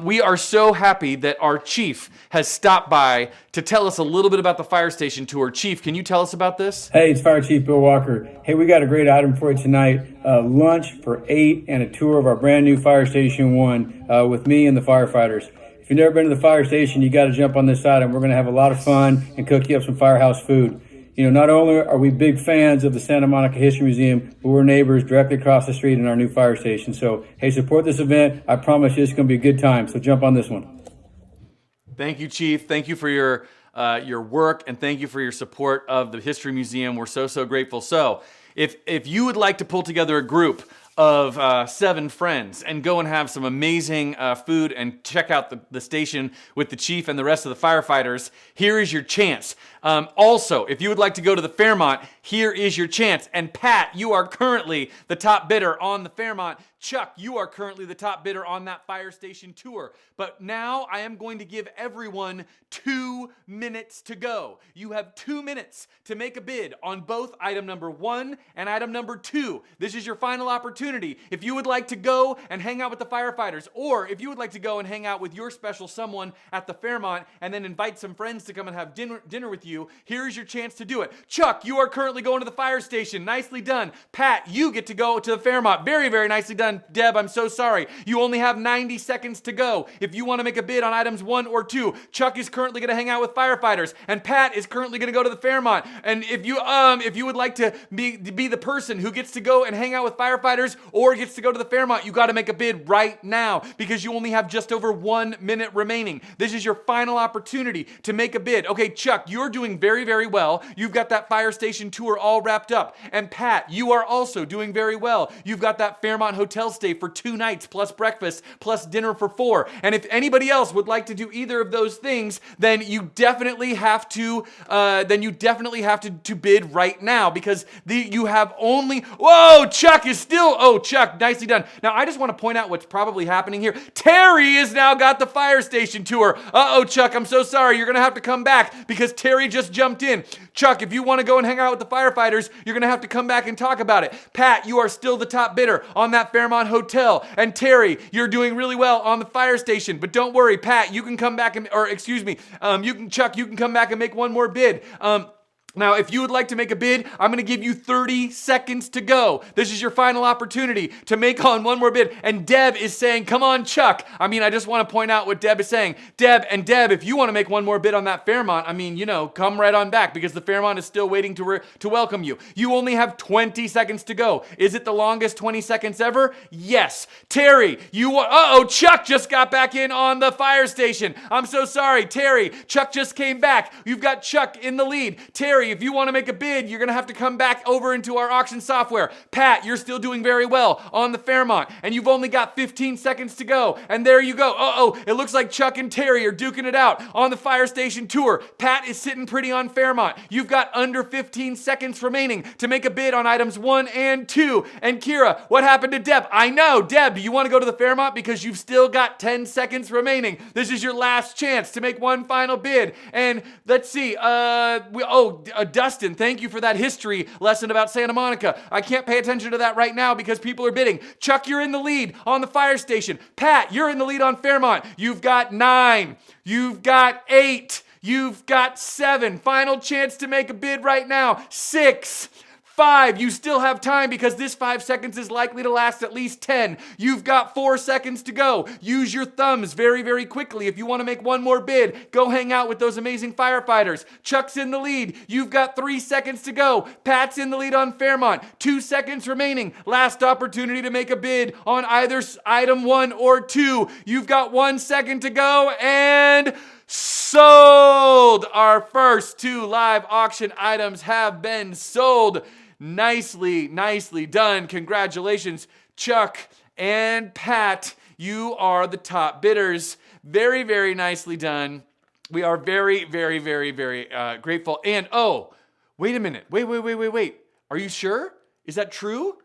S11: we are so happy that our chief has stopped by to tell us a little bit about the fire station tour. Chief, can you tell us about this?
S16: Hey, it's Fire Chief Bill Walker. Hey, we got a great item for you tonight. Lunch for 8 and a tour of our brand new Fire Station 1 with me and the firefighters. If you've never been to the fire station, you got to jump on this item. We're going to have a lot of fun and cook you up some firehouse food. You know, not only are we big fans of the Santa Monica History Museum, but we're neighbors directly across the street in our new fire station. So, hey, support this event. I promise you it's going to be a good time. So jump on this one.
S11: Thank you, Chief. Thank you for your work, and thank you for your support of the History Museum. We're so grateful. So, if you would like to pull together a group of 7 friends and go and have some amazing food and check out the station with the chief and the rest of the firefighters, here is your chance. Also, if you would like to go to the Fairmont, here is your chance. And Pat, you are currently the top bidder on the Fairmont. Chuck, you are currently the top bidder on that fire station tour. But now I am going to give everyone 2 minutes to go. You have 2 minutes to make a bid on both item number 1 and item number 2. This is your final opportunity. If you would like to go and hang out with the firefighters, or if you would like to go and hang out with your special someone at the Fairmont and then invite some friends to come and have dinner with you, here's your chance to do it. Chuck, you are currently going to the fire station. Nicely done. Pat, you get to go to the Fairmont. Very nicely done. Deb, I'm so sorry. You only have 90 seconds to go. If you want to make a bid on items 1 or 2, Chuck is currently going to hang out with firefighters, and Pat is currently going to go to the Fairmont. And if you would like to be the person who gets to go and hang out with firefighters or gets to go to the Fairmont, you got to make a bid right now because you only have just over 1 minute remaining. This is your final opportunity to make a bid. Okay, Chuck, you're doing very well. You've got that fire station tour all wrapped up. And Pat, you are also doing very well. You've got that Fairmont hotel stay for 2 nights plus breakfast plus dinner for 4. And if anybody else would like to do either of those things, then you definitely have to bid right now because you have only. Whoa, Chuck is still. Oh, Chuck, nicely done. Now I just want to point out what's probably happening here. Terry has now got the fire station tour. Uh-oh, Chuck, I'm so sorry. You're gonna have to come back because Terry just jumped in. Chuck, if you want to go and hang out with the firefighters, you're gonna have to come back and talk about it. Pat, you are still the top bidder on that Fairmont hotel. And Terry, you're doing really well on the fire station. But don't worry, Pat, you can come back Chuck, you can come back and make one more bid. Now, if you would like to make a bid, I'm going to give you 30 seconds to go. This is your final opportunity to make on one more bid. And Deb is saying, come on, Chuck. I just want to point out what Deb is saying. Deb, if you want to make one more bid on that Fairmont, come right on back because the Fairmont is still waiting to welcome you. You only have 20 seconds to go. Is it the longest 20 seconds ever? Yes. Terry, Chuck just got back in on the fire station. I'm so sorry, Terry. Chuck just came back. You've got Chuck in the lead. Terry, if you want to make a bid, you're going to have to come back over into our auction software. Pat, you're still doing very well on the Fairmont, and you've only got 15 seconds to go. And there you go. It looks like Chuck and Terry are duking it out on the fire station tour. Pat is sitting pretty on Fairmont. You've got under 15 seconds remaining to make a bid on items 1 and 2. And Kira, what happened to Deb? I know. Deb, do you want to go to the Fairmont because you've still got 10 seconds remaining? This is your last chance to make one final bid. And let's see. Dustin, thank you for that history lesson about Santa Monica. I can't pay attention to that right now because people are bidding. Chuck, you're in the lead on the fire station. Pat, you're in the lead on Fairmont. You've got 9. You've got 8. You've got 7. Final chance to make a bid right now. 6. 5, you still have time because this 5 seconds is likely to last at least 10. You've got 4 seconds to go. Use your thumbs very, very quickly. If you want to make one more bid, go hang out with those amazing firefighters. Chuck's in the lead. You've got 3 seconds to go. Pat's in the lead on Fairmont. 2 seconds remaining. Last opportunity to make a bid on either item 1 or 2. You've got 1 second to go and sold! Our first 2 live auction items have been sold. Nicely, nicely done. Congratulations, Chuck and Pat. You are the top bidders. Very, very nicely done. We are very, very, very, very grateful. And wait a minute. Wait. Are you sure? Is that true?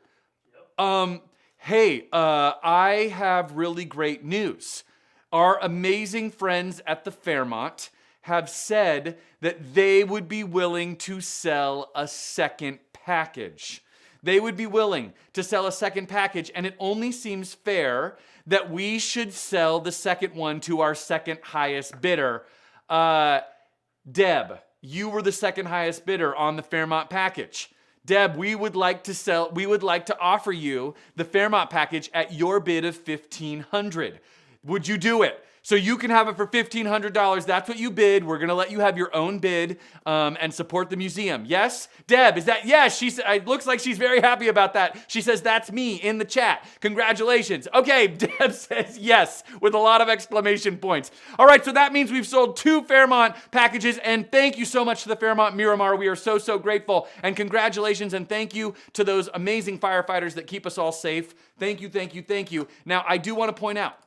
S11: Hey, I have really great news. Our amazing friends at the Fairmont have said that they would be willing to sell a second package. They would be willing to sell a second package, and it only seems fair that we should sell the second one to our second highest bidder. Deb, you were the second highest bidder on the Fairmont package. Deb, we would like to offer you the Fairmont package at your bid of $1,500. Would you do it? So you can have it for $1,500. That's what you bid. We're going to let you have your own bid and support the museum. Yes? Deb, is that? Yes. It looks like she's very happy about that. She says, that's me in the chat. Congratulations. Okay, Deb says yes with a lot of exclamation points. All right, so that means we've sold 2 Fairmont packages, and thank you so much to the Fairmont Miramar. We are so, so grateful, and congratulations, and thank you to those amazing firefighters that keep us all safe. Thank you, thank you, thank you. Now, I do want to point out,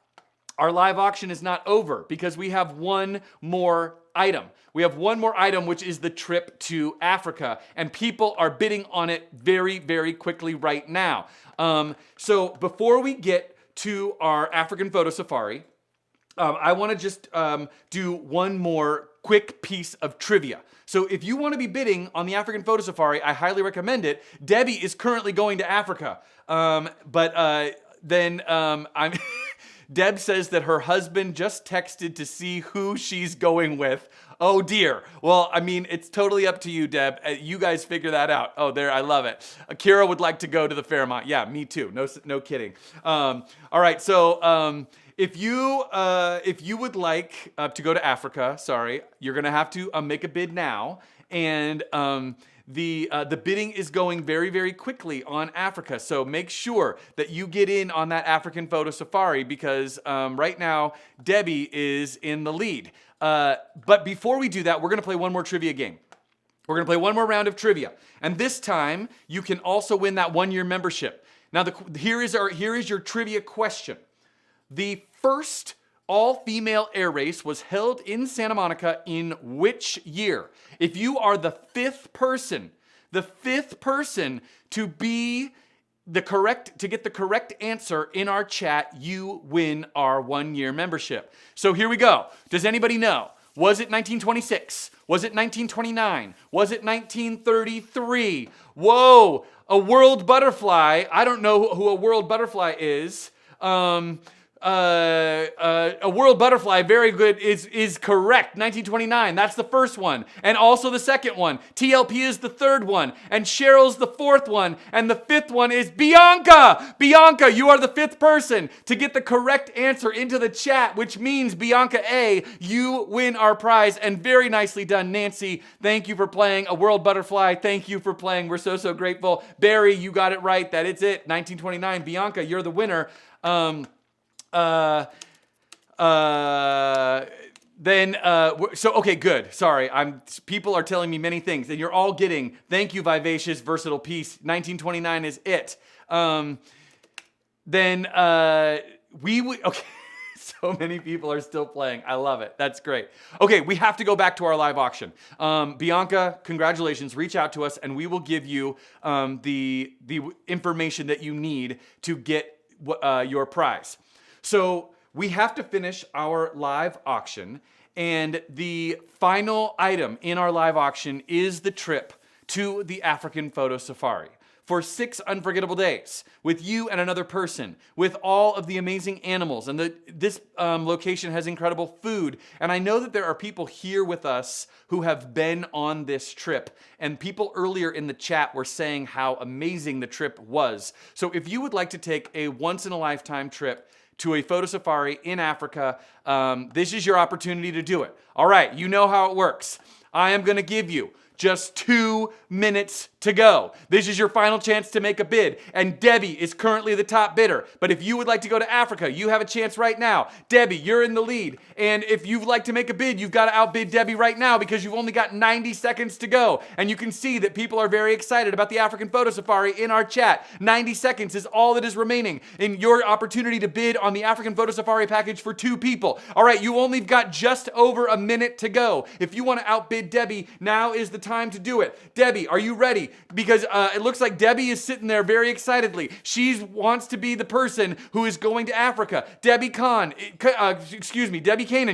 S11: our live auction is not over because we have one more item. We have one more item, which is the trip to Africa, and people are bidding on it very, very quickly right now. So before we get to our African photo safari, I want to just do one more quick piece of trivia. So if you want to be bidding on the African photo safari, I highly recommend it. Debbie is currently going to Africa, I'm... Deb says that her husband just texted to see who she's going with. Oh dear. Well, I mean, it's totally up to you, Deb. You guys figure that out. Oh, there, I love it. Kira would like to go to the Fairmont. Yeah, me too. No kidding. All right, so if you would like to go to Africa, sorry, you're gonna have to make a bid now, and the bidding is going very, very quickly on Africa. So make sure that you get in on that African photo safari because right now Debbie is in the lead. But before we do that, we're going to play one more trivia game. We're going to play one more round of trivia. And this time you can also win that 1-year membership. Now here is your trivia question. The first all-female air race was held in Santa Monica in which year? If you are the fifth person to be to get the correct answer in our chat, you win our 1-year membership. So here we go. Does anybody know? Was it 1926? Was it 1929? Was it 1933? Whoa, a world butterfly. I don't know who a world butterfly is. A world butterfly, very good, is correct. 1929, that's the first one. And also the second one. TLP is the third one. And Cheryl's the fourth one. And the fifth one is Bianca. Bianca, you are the fifth person to get the correct answer into the chat, which means Bianca A, you win our prize. And very nicely done, Nancy. Thank you for playing a world butterfly. Thank you for playing. We're so, so grateful. Barry, you got it right. That is it. 1929. Bianca, you're the winner. Okay, good. Sorry, people are telling me many things, and you're all getting, thank you, Vivacious Versatile Piece. 1929 is it. Okay, so many people are still playing. I love it. That's great. Okay, we have to go back to our live auction. Bianca, congratulations. Reach out to us, and we will give you the information that you need to get your prize. So we have to finish our live auction, And the final item in our live auction is the trip to the African Photo Safari for 6 unforgettable days with you and another person, with all of the amazing animals. And this location has incredible food. And I know that there are people here with us who have been on this trip. And people earlier in the chat were saying how amazing the trip was. So if you would like to take a once-in-a-lifetime trip to a photo safari in Africa, this is your opportunity to do it. All right, you know how it works. I am going to give you just 2 minutes to go. This is your final chance to make a bid. And Debbie is currently the top bidder. But if you would like to go to Africa, you have a chance right now. Debbie, you're in the lead. And if you'd like to make a bid, you've got to outbid Debbie right now because you've only got 90 seconds to go. And you can see that people are very excited about the African Photo Safari in our chat. 90 seconds is all that is remaining in your opportunity to bid on the African Photo Safari package for 2 people. All right, you only got just over a minute to go. If you want to outbid Debbie, now is the time to do it. Debbie, are you ready? Because it looks like Debbie is sitting there very excitedly. She wants to be the person who is going to Africa. Debbie Kanan,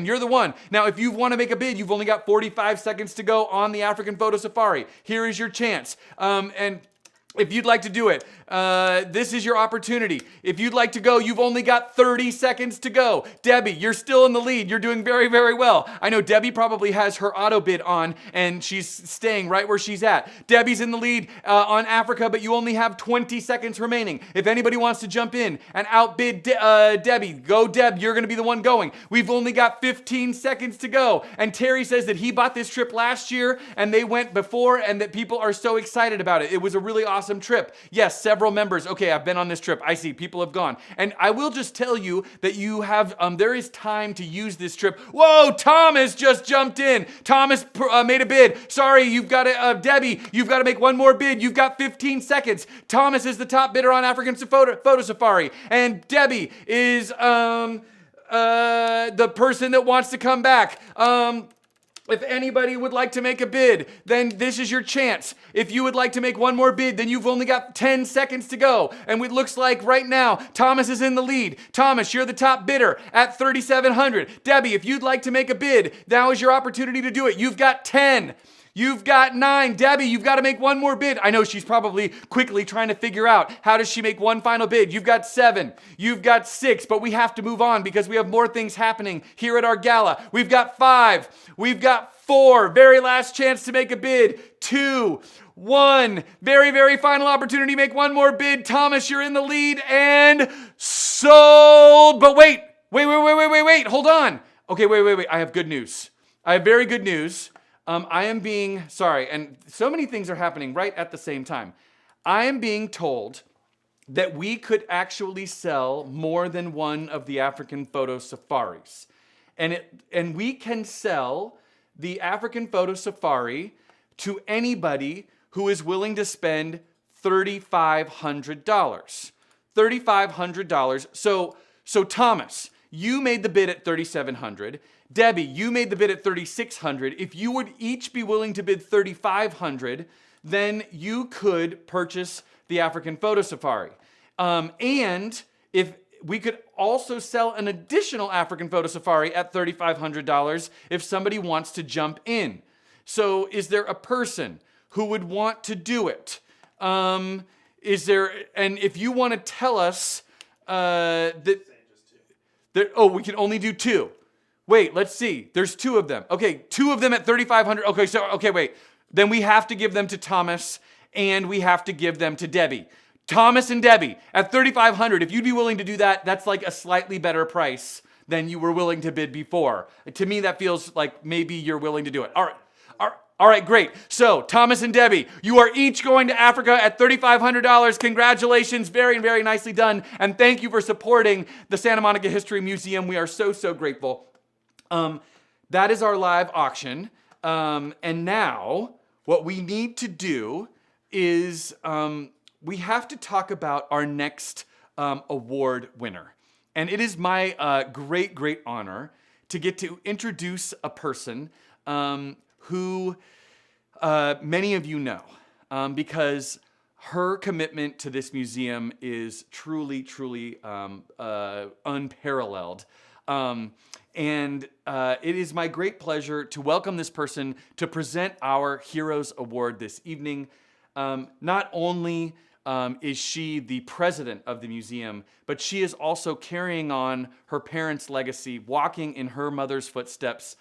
S11: you're the one. Now, if you want to make a bid, you've only got 45 seconds to go on the African Photo Safari. Here is your chance. And if you'd like to do it, this is your opportunity. If you'd like to go, you've only got 30 seconds to go. Debbie, you're still in the lead. You're doing very, very well. I know Debbie probably has her auto bid on and she's staying right where she's at. Debbie's in the lead on Africa, but you only have 20 seconds remaining. If anybody wants to jump in and outbid Debbie, go Deb, you're going to be the one going. We've only got 15 seconds to go. And Terry says that he bought this trip last year and they went before and that people are so excited about it. It was a really awesome trip. Yes, several members. Okay, I've been on this trip. I see people have gone. And I will just tell you that you have, there is time to use this trip. Whoa, Thomas just jumped in. Thomas made a bid. Sorry, you've got to, Debbie, you've got to make one more bid. You've got 15 seconds. Thomas is the top bidder on African Photo Safari. And Debbie is the person that wants to come back. If anybody would like to make a bid, then this is your chance. If you would like to make one more bid, then you've only got 10 seconds to go. And it looks like right now, Thomas is in the lead. Thomas, you're the top bidder at $3,700. Debbie, if you'd like to make a bid, now is your opportunity to do it. You've got 10. You've got 9. Debbie, you've got to make one more bid. I know she's probably quickly trying to figure out how does she make one final bid. You've got 7. You've got 6, but we have to move on because we have more things happening here at our gala. We've got 5. We've got 4. Very last chance to make a bid. 2. 1. Very, very final opportunity. Make one more bid. Thomas, you're in the lead and sold. But wait. Hold on. Okay, wait. I have good news. I have very good news. I am being, sorry, and so many things are happening right at the same time. I am being told that we could actually sell more than one of the African Photo Safaris. And we can sell the African Photo Safari to anybody who is willing to spend $3,500. $3,500. So Thomas, you made the bid at $3,700. Debbie, you made the bid at $3,600. If you would each be willing to bid $3,500, then you could purchase the African Photo Safari. And if we could also sell an additional African Photo Safari at $3,500 if somebody wants to jump in. So is there a person who would want to do it? And if you want to tell us that we can only do 2. Wait, let's see. There's 2 of them. Okay, 2 of them at $3,500. Okay, wait. Then we have to give them to Thomas and we have to give them to Debbie. Thomas and Debbie at $3,500. If you'd be willing to do that, that's like a slightly better price than you were willing to bid before. To me, that feels like maybe you're willing to do it. All right, great. So Thomas and Debbie, you are each going to Africa at $3,500. Congratulations. Very, very nicely done. And thank you for supporting the Santa Monica History Museum. We are so, so grateful. That is our live auction. And now what we need to do is we have to talk about our next award winner. And it is my great, great honor to get to introduce a person who many of you know because her commitment to this museum is truly, truly unparalleled. It is my great pleasure to welcome this person to present our Heroes Award this evening. Not only is she the president of the museum, but she is also carrying on her parents' legacy, walking in her mother's footsteps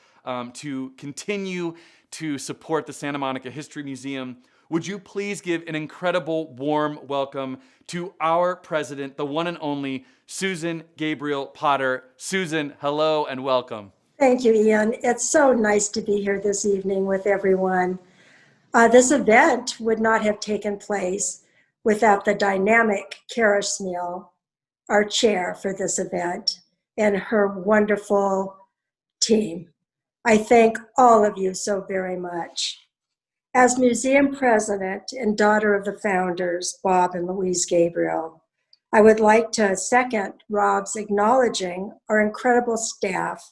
S11: to continue to support the Santa Monica History Museum. Would you please give an incredible warm welcome to our president, the one and only Susan Gabriel Potter. Susan, hello and welcome.
S17: Thank you, Ian. It's so nice to be here this evening with everyone. This event would not have taken place without the dynamic Kara Smeal, our chair for this event, and her wonderful team. I thank all of you so very much. As museum president and daughter of the founders, Bob and Louise Gabriel, I would like to second Rob's acknowledging our incredible staff,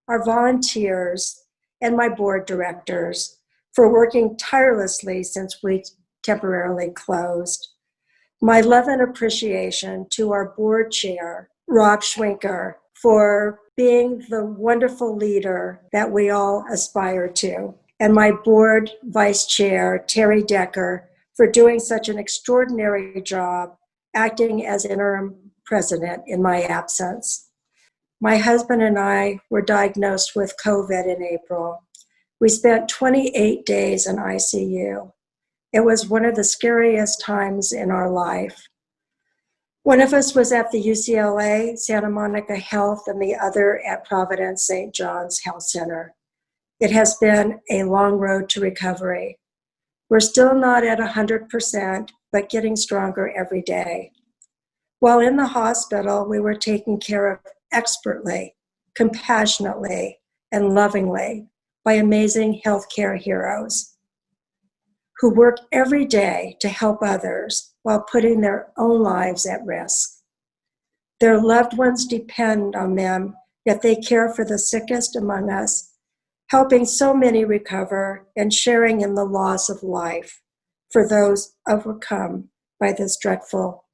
S17: our volunteers, and my board directors for working tirelessly since we temporarily closed. My love and appreciation to our board chair, Rob Schwinker, for being the wonderful leader that we all aspire to, and my board vice chair, Terry Decker, for doing such an extraordinary job acting as interim president in my absence. My husband and I were diagnosed with COVID in April. We spent 28 days in ICU. It was one of the scariest times in our life. One of us was at the UCLA Santa Monica Health and the other at Providence St. John's Health Center. It has been a long road to recovery. We're still not at 100%, but getting stronger every day. While in the hospital, we were taken care of expertly, compassionately, and lovingly by amazing healthcare heroes who work every day to help others while putting their own lives at risk. Their loved ones depend on them, yet they care for the sickest among us, helping so many recover and sharing in the loss of life for those overcome by this dreadful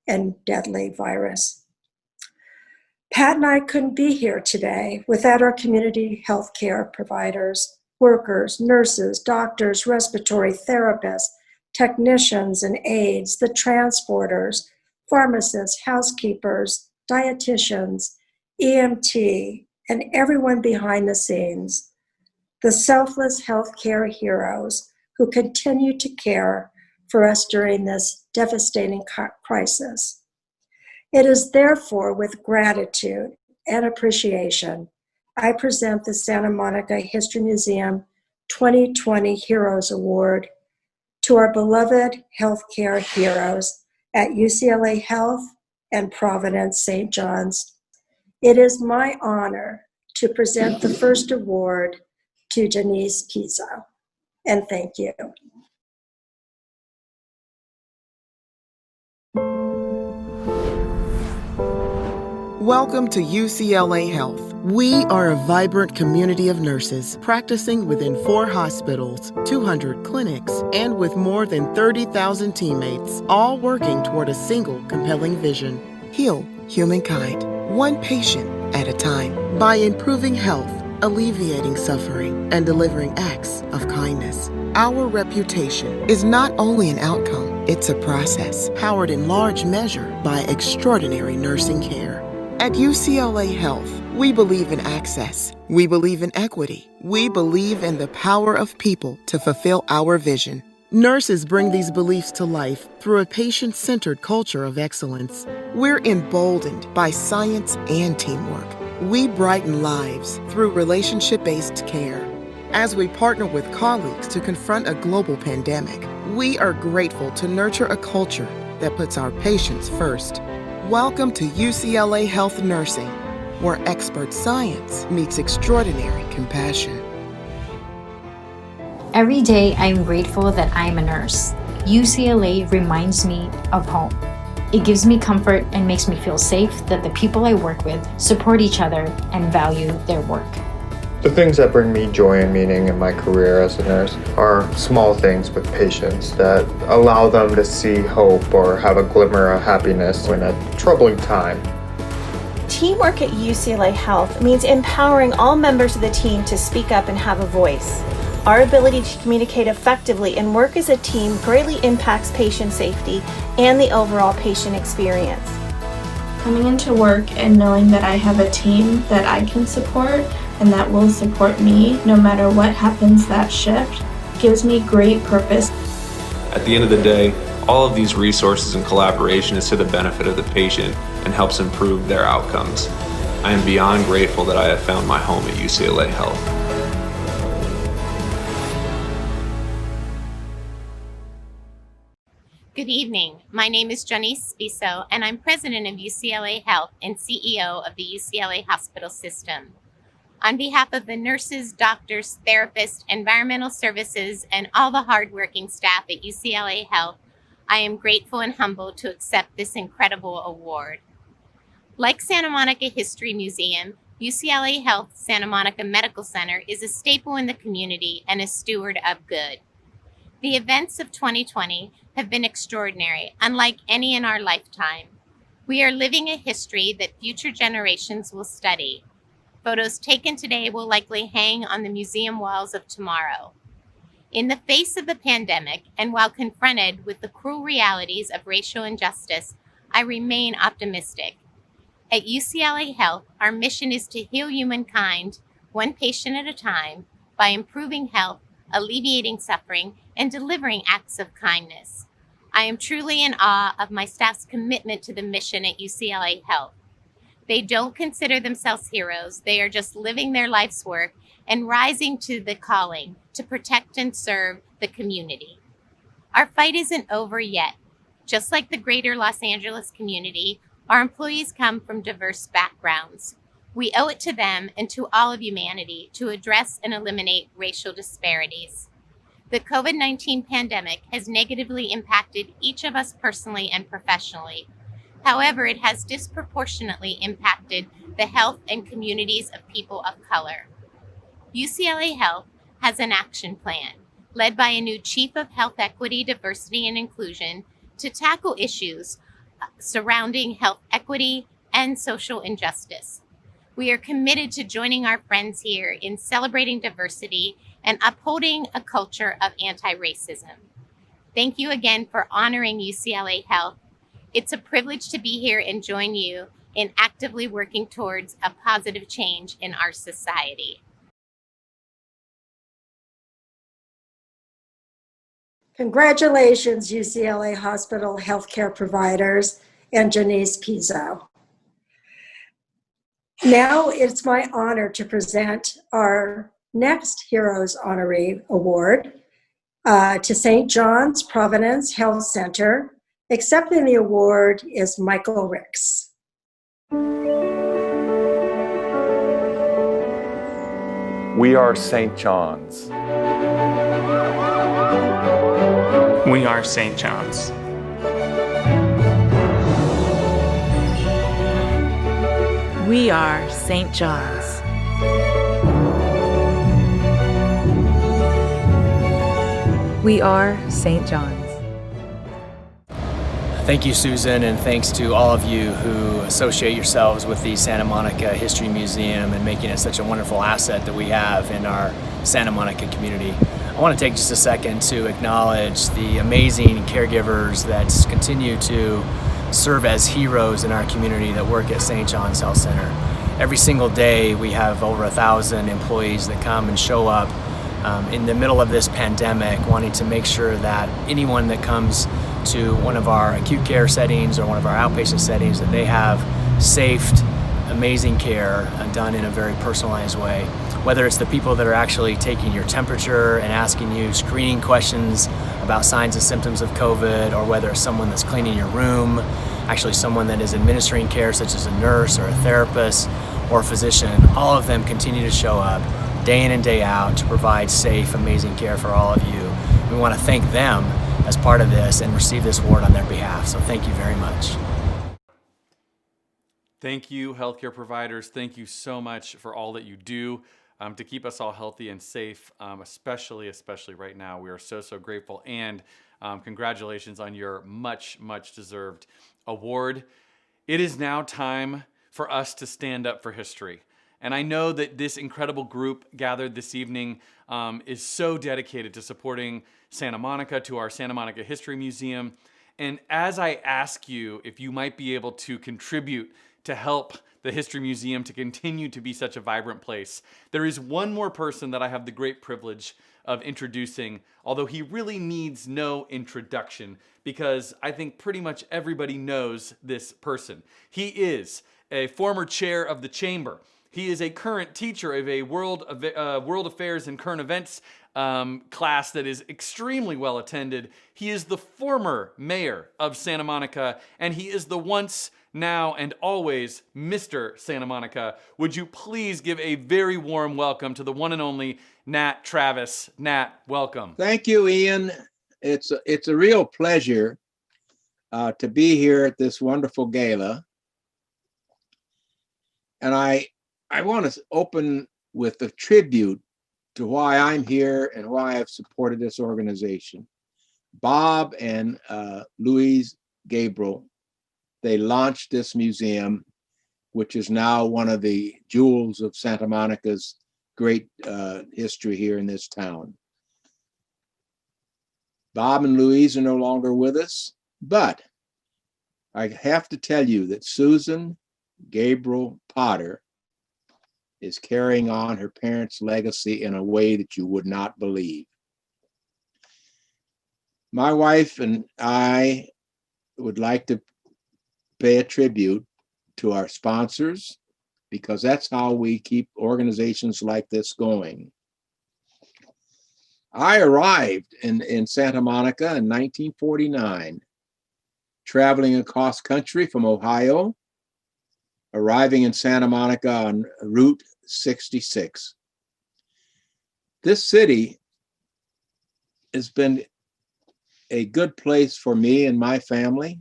S17: and deadly virus. Pat and I couldn't be here today without our community healthcare providers, workers, nurses, doctors, respiratory therapists, technicians and aides, the transporters, pharmacists, housekeepers, dietitians, EMT, and everyone behind the scenes, the selfless healthcare heroes who continue to care for us during this devastating crisis. It is therefore with gratitude and appreciation I present the Santa Monica History Museum 2020 Heroes Award to our beloved healthcare heroes at UCLA Health and Providence St. John's. It is my honor to present the first award to Denise Pizzo, and thank you.
S18: Welcome to UCLA Health. We are a vibrant community of nurses practicing within 4 hospitals, 200 clinics, and with more than 30,000 teammates, all working toward a single compelling vision: heal humankind, one patient at a time, by improving health, alleviating suffering, and delivering acts of kindness. Our reputation is not only an outcome, it's a process powered in large measure by extraordinary nursing care. At UCLA Health, we believe in access. We believe in equity. We believe in the power of people to fulfill our vision. Nurses bring these beliefs to life through a patient-centered culture of excellence. We're emboldened by science and teamwork. We brighten lives through relationship-based care. As we partner with colleagues to confront a global pandemic, we are grateful to nurture a culture that puts our patients first. Welcome to UCLA Health Nursing, where expert science meets extraordinary compassion.
S19: Every day, I'm grateful that I'm a nurse. UCLA reminds me of home. It gives me comfort and makes me feel safe that the people I work with support each other and value their work.
S20: The things that bring me joy and meaning in my career as a nurse are small things with patients that allow them to see hope or have a glimmer of happiness in a troubling time.
S21: Teamwork at UCLA Health means empowering all members of the team to speak up and have a voice. Our ability to communicate effectively and work as a team greatly impacts patient safety and the overall patient experience.
S22: Coming into work and knowing that I have a team that I can support and that will support me no matter what happens that shift gives me great purpose.
S23: At the end of the day, all of these resources and collaboration is to the benefit of the patient and helps improve their outcomes. I am beyond grateful that I have found my home at UCLA Health.
S24: Good evening. My name is Janice Spiso, and I'm president of UCLA Health and CEO of the UCLA Hospital System. On behalf of the nurses, doctors, therapists, environmental services, and all the hardworking staff at UCLA Health, I am grateful and humbled to accept this incredible award. Like Santa Monica History Museum, UCLA Health Santa Monica Medical Center is a staple in the community and a steward of good. The events of 2020 have been extraordinary, unlike any in our lifetime. We are living a history that future generations will study. Photos taken today will likely hang on the museum walls of tomorrow. In the face of the pandemic, and while confronted with the cruel realities of racial injustice, I remain optimistic. At UCLA Health, our mission is to heal humankind, one patient at a time, by improving health, alleviating suffering, and delivering acts of kindness. I am truly in awe of my staff's commitment to the mission at UCLA Health. They don't consider themselves heroes. They are just living their life's work and rising to the calling to protect and serve the community. Our fight isn't over yet. Just like the greater Los Angeles community, our employees come from diverse backgrounds. We owe it to them and to all of humanity to address and eliminate racial disparities. The COVID-19 pandemic has negatively impacted each of us personally and professionally. However, it has disproportionately impacted the health and communities of people of color. UCLA Health has an action plan led by a new Chief of Health Equity, Diversity, and Inclusion to tackle issues surrounding health equity and social injustice. We are committed to joining our friends here in celebrating diversity and upholding a culture of anti-racism. Thank you again for honoring UCLA Health. It's a privilege to be here and join you in actively working towards a positive change in our society.
S17: Congratulations, UCLA Hospital healthcare providers and Janice Pizzo. Now it's my honor to present our next Heroes Honoree Award to St. John's Providence Health Center. Accepting the award is Michael Ricks.
S25: We are St. John's.
S26: We are St. John's.
S27: We are St. John's. We are St. John's.
S28: Thank you, Susan, and thanks to all of you who associate yourselves with the Santa Monica History Museum and making it such a wonderful asset that we have in our Santa Monica community. I want to take just a second to acknowledge the amazing caregivers that continue to serve as heroes in our community that work at St. John's Health Center. Every single day we have over 1,000 employees that come and show up in the middle of this pandemic, wanting to make sure that anyone that comes to one of our acute care settings or one of our outpatient settings, that they have safe, amazing care done in a very personalized way. Whether it's the people that are actually taking your temperature and asking you screening questions about signs and symptoms of COVID, or whether it's someone that's cleaning your room, actually someone that is administering care, such as a nurse or a therapist or a physician, all of them continue to show up day in and day out to provide safe, amazing care for all of you. We want to thank them as part of this and receive this award on their behalf. So thank you very much.
S11: Thank you, healthcare providers. Thank you so much for all that you do to keep us all healthy and safe, especially right now. We are so grateful, and congratulations on your much deserved award. It is now time for us to stand up for history. And I know that this incredible group gathered this evening is so dedicated to supporting Santa Monica, to our Santa Monica History Museum. And as I ask you if you might be able to contribute to help the History Museum to continue to be such a vibrant place, there is one more person that I have the great privilege of introducing, although he really needs no introduction because I think pretty much everybody knows this person. He is a former chair of the chamber. He is a current teacher of a world affairs and current events class that is extremely well attended. He is the former mayor of Santa Monica, and he is the once, now, and always Mr. Santa Monica. Would you please give a very warm welcome to the one and only Nat Travis. Nat, welcome.
S1: Thank you, Ian. It's a real pleasure to be here at this wonderful gala. And I want to open with a tribute to why I'm here and why I've supported this organization. Bob and Louise Gabriel, they launched this museum, which is now one of the jewels of Santa Monica's great history here in this town. Bob and Louise are no longer with us, but I have to tell you that Susan Gabriel Potter is carrying on her parents' legacy in a way that you would not believe. My wife and I would like to pay a tribute to our sponsors, because that's how we keep organizations like this going. I arrived in Santa Monica in 1949, traveling across country from Ohio, arriving in Santa Monica on Route 66. This city has been a good place for me and my family,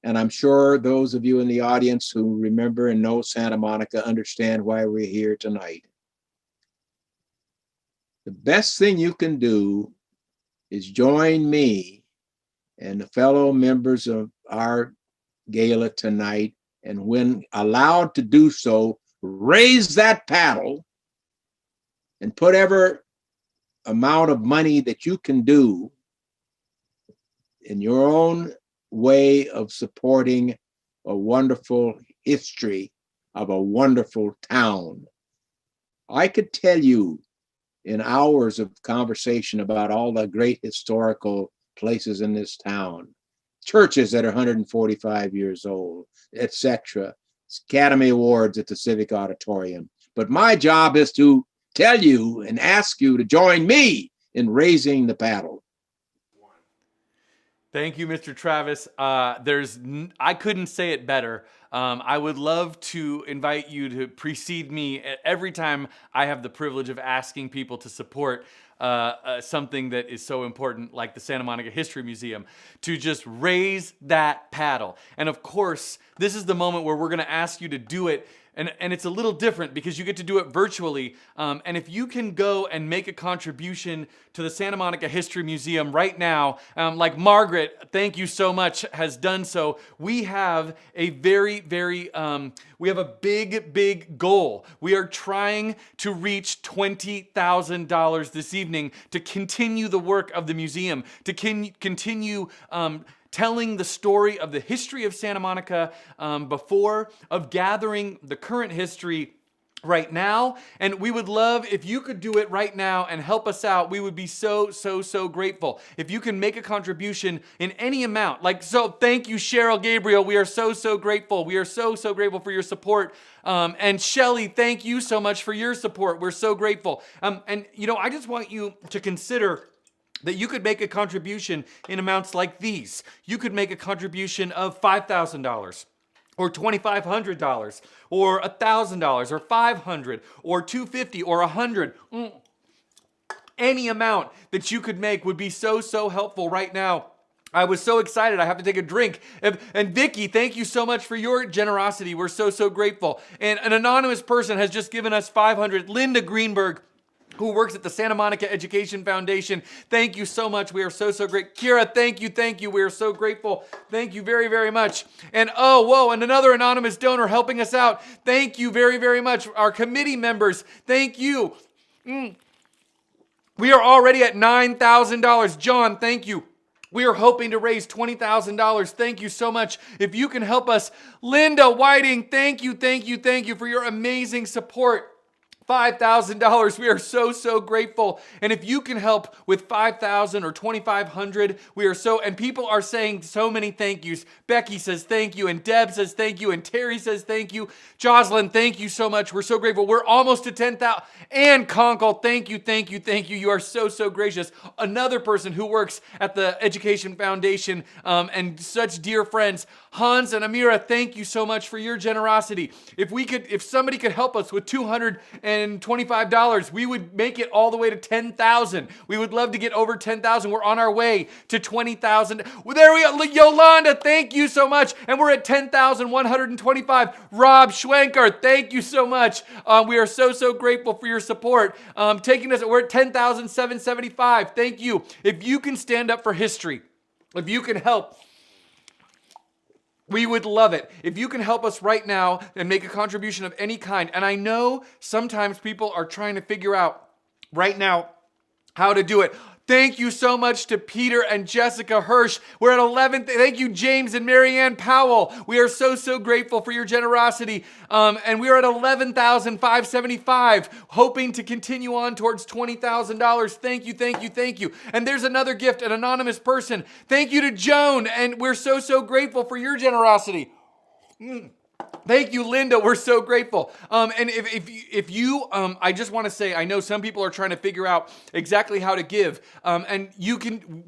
S1: and I'm sure those of you in the audience who remember and know Santa Monica understand why we're here tonight. The best thing you can do is join me and the fellow members of our gala tonight, and when allowed to do so, raise that paddle and put every amount of money that you can do in your own way of supporting a wonderful history of a wonderful town. I could tell you in hours of conversation about all the great historical places in this town, churches that are 145 years old, etc., Academy Awards at the Civic Auditorium. But my job is to tell you and ask you to join me in raising the paddle.
S11: Thank you, Mr. Travis. I couldn't say it better. I would love to invite you to precede me every time I have the privilege of asking people to support something that is so important like the Santa Monica History Museum, to just raise that paddle. And of course, this is the moment where we're going to ask you to do it. And it's a little different because you get to do it virtually. And if you can go and make a contribution to the Santa Monica History Museum right now, like Margaret, thank you so much, has done so, we have a we have a big goal. We are trying to reach $20,000 this evening to continue the work of the museum, to continue telling the story of the history of Santa Monica before, of gathering the current history right now. And we would love if you could do it right now and help us out. We would be so grateful. If you can make a contribution in any amount. Thank you, Cheryl Gabriel. We are so grateful. We are so grateful for your support. And Shelly, thank you so much for your support. We're so grateful. And I just want you to consider that you could make a contribution in amounts like these. You could make a contribution of $5,000 or $2,500 or $1,000 or $500 or $250 or $100. Any amount that you could make would be so helpful right now. I was so excited. I have to take a drink. And Vicky, thank you so much for your generosity. We're so grateful. And an anonymous person has just given us $500. Linda Greenberg, who works at the Santa Monica Education Foundation. Thank you so much. We are so, so great. Kira, thank you, thank you. We are so grateful. Thank you very, very much. And and another anonymous donor helping us out. Thank you very, very much. Our committee members, thank you. We are already at $9,000. John, thank you. We are hoping to raise $20,000. Thank you so much. If you can help us. Linda Whiting, thank you, thank you, thank you for your amazing support. $5,000. We are so, so grateful. And if you can help with $5,000 or $2,500, we are so, and people are saying so many thank yous. Becky says thank you, and Deb says thank you, and Terry says thank you. Jocelyn, thank you so much. We're so grateful. We're almost to 10,000. And Conkle, thank you, thank you, thank you. You are so, so gracious. Another person who works at the Education Foundation and such dear friends. Hans and Amira, thank you so much for your generosity. If somebody could help us with $225, we would make it all the way to 10,000. We would love to get over 10,000. We're on our way to 20,000. Well, there we go. Yolanda, thank you so much. And we're at 10,125. Rob Schwenker, thank you so much. We are so, so grateful for your support. We're at 10,775. Thank you. If you can stand up for history, if you can help, we would love it. If you can help us right now and make a contribution of any kind. And I know sometimes people are trying to figure out right now how to do it. Thank you so much to Peter and Jessica Hirsch. We're at 11. Thank you, James and Marianne Powell. We are so, so grateful for your generosity. And we are at 11,575, hoping to continue on towards $20,000. Thank you, thank you, thank you. And there's another gift, an anonymous person. Thank you to Joan. And we're so, so grateful for your generosity. Thank you, Linda. We're so grateful. And if you, I just want to say, I know some people are trying to figure out exactly how to give, and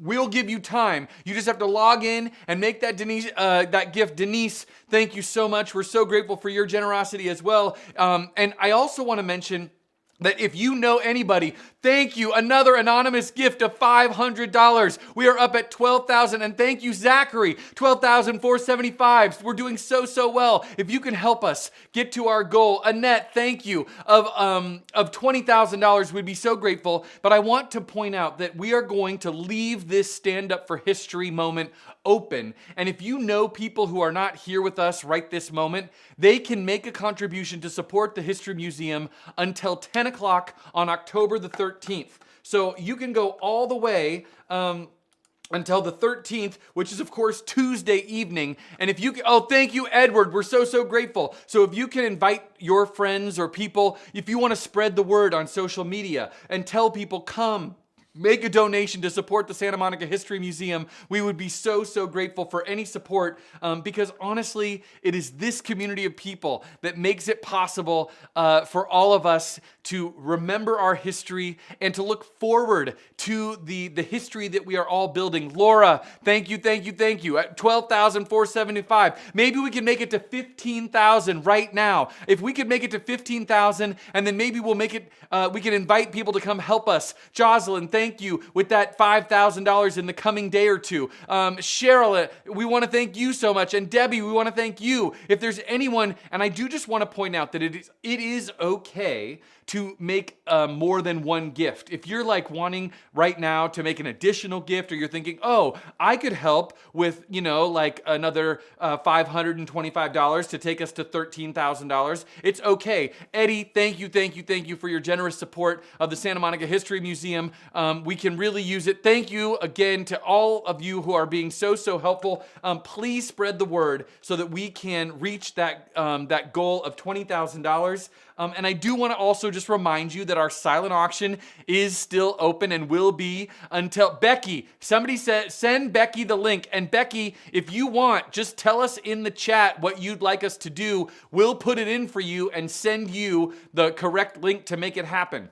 S11: we'll give you time. You just have to log in and make that that gift. Denise, thank you so much. We're so grateful for your generosity as well. And I also want to mention that if you know anybody, thank you. Another anonymous gift of $500. We are up at 12,000. And thank you, Zachary. 12,475. We're doing so, so well. If you can help us get to our goal. Annette, thank you. Of $20,000, we'd be so grateful. But I want to point out that we are going to leave this Stand Up for History moment open. And if you know people who are not here with us right this moment, they can make a contribution to support the History Museum until 10 o'clock on October the 13th. So you can go all the way until the 13th, which is of course Tuesday evening. And if you can, thank you, Edward. We're so, so grateful. So if you can invite your friends or people, if you want to spread the word on social media and tell people, come, make a donation to support the Santa Monica History Museum. We would be so, so grateful for any support because honestly, it is this community of people that makes it possible for all of us to remember our history and to look forward to the history that we are all building. Laura, thank you, thank you, thank you. At 12,475. Maybe we can make it to 15,000 right now. If we could make it to 15,000 and then maybe we'll make it, we can invite people to come help us. Jocelyn, thank you with that $5,000 in the coming day or two. Cheryl, we want to thank you so much. And Debbie, we want to thank you. If there's anyone, and I do just want to point out that it is okay to make more than one gift. If you're like wanting right now to make an additional gift, or you're thinking, oh, I could help with, like another $525 to take us to $13,000, it's okay. Eddie, thank you, thank you, thank you for your generous support of the Santa Monica History Museum. We can really use it. Thank you again to all of you who are being so, so helpful. Please spread the word so that we can reach that goal of $20,000. And I do want to also just remind you that our silent auction is still open and will be until Becky. Somebody said, send Becky the link. And Becky, if you want, just tell us in the chat what you'd like us to do. We'll put it in for you and send you the correct link to make it happen.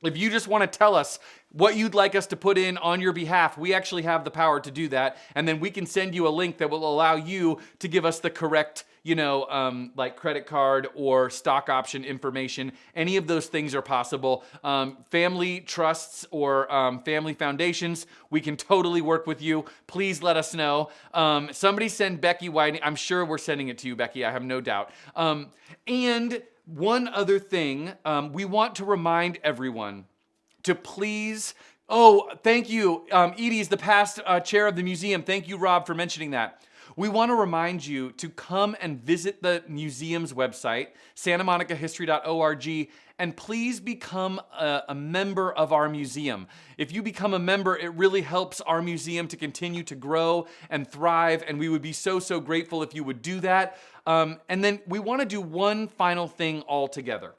S11: If you just want to tell us what you'd like us to put in on your behalf, we actually have the power to do that. And then we can send you a link that will allow you to give us the correct, like credit card or stock option information. Any of those things are possible. Family trusts or family foundations, we can totally work with you. Please let us know. Somebody send Becky Whiting. I'm sure we're sending it to you, Becky. I have no doubt. And one other thing, we want to remind everyone to please. Oh, thank you. Edie is the past chair of the museum. Thank you, Rob, for mentioning that. We want to remind you to come and visit the museum's website, santamonicahistory.org, and please become a member of our museum. If you become a member, it really helps our museum to continue to grow and thrive, and we would be so, so grateful if you would do that. And then we want to do one final thing all together.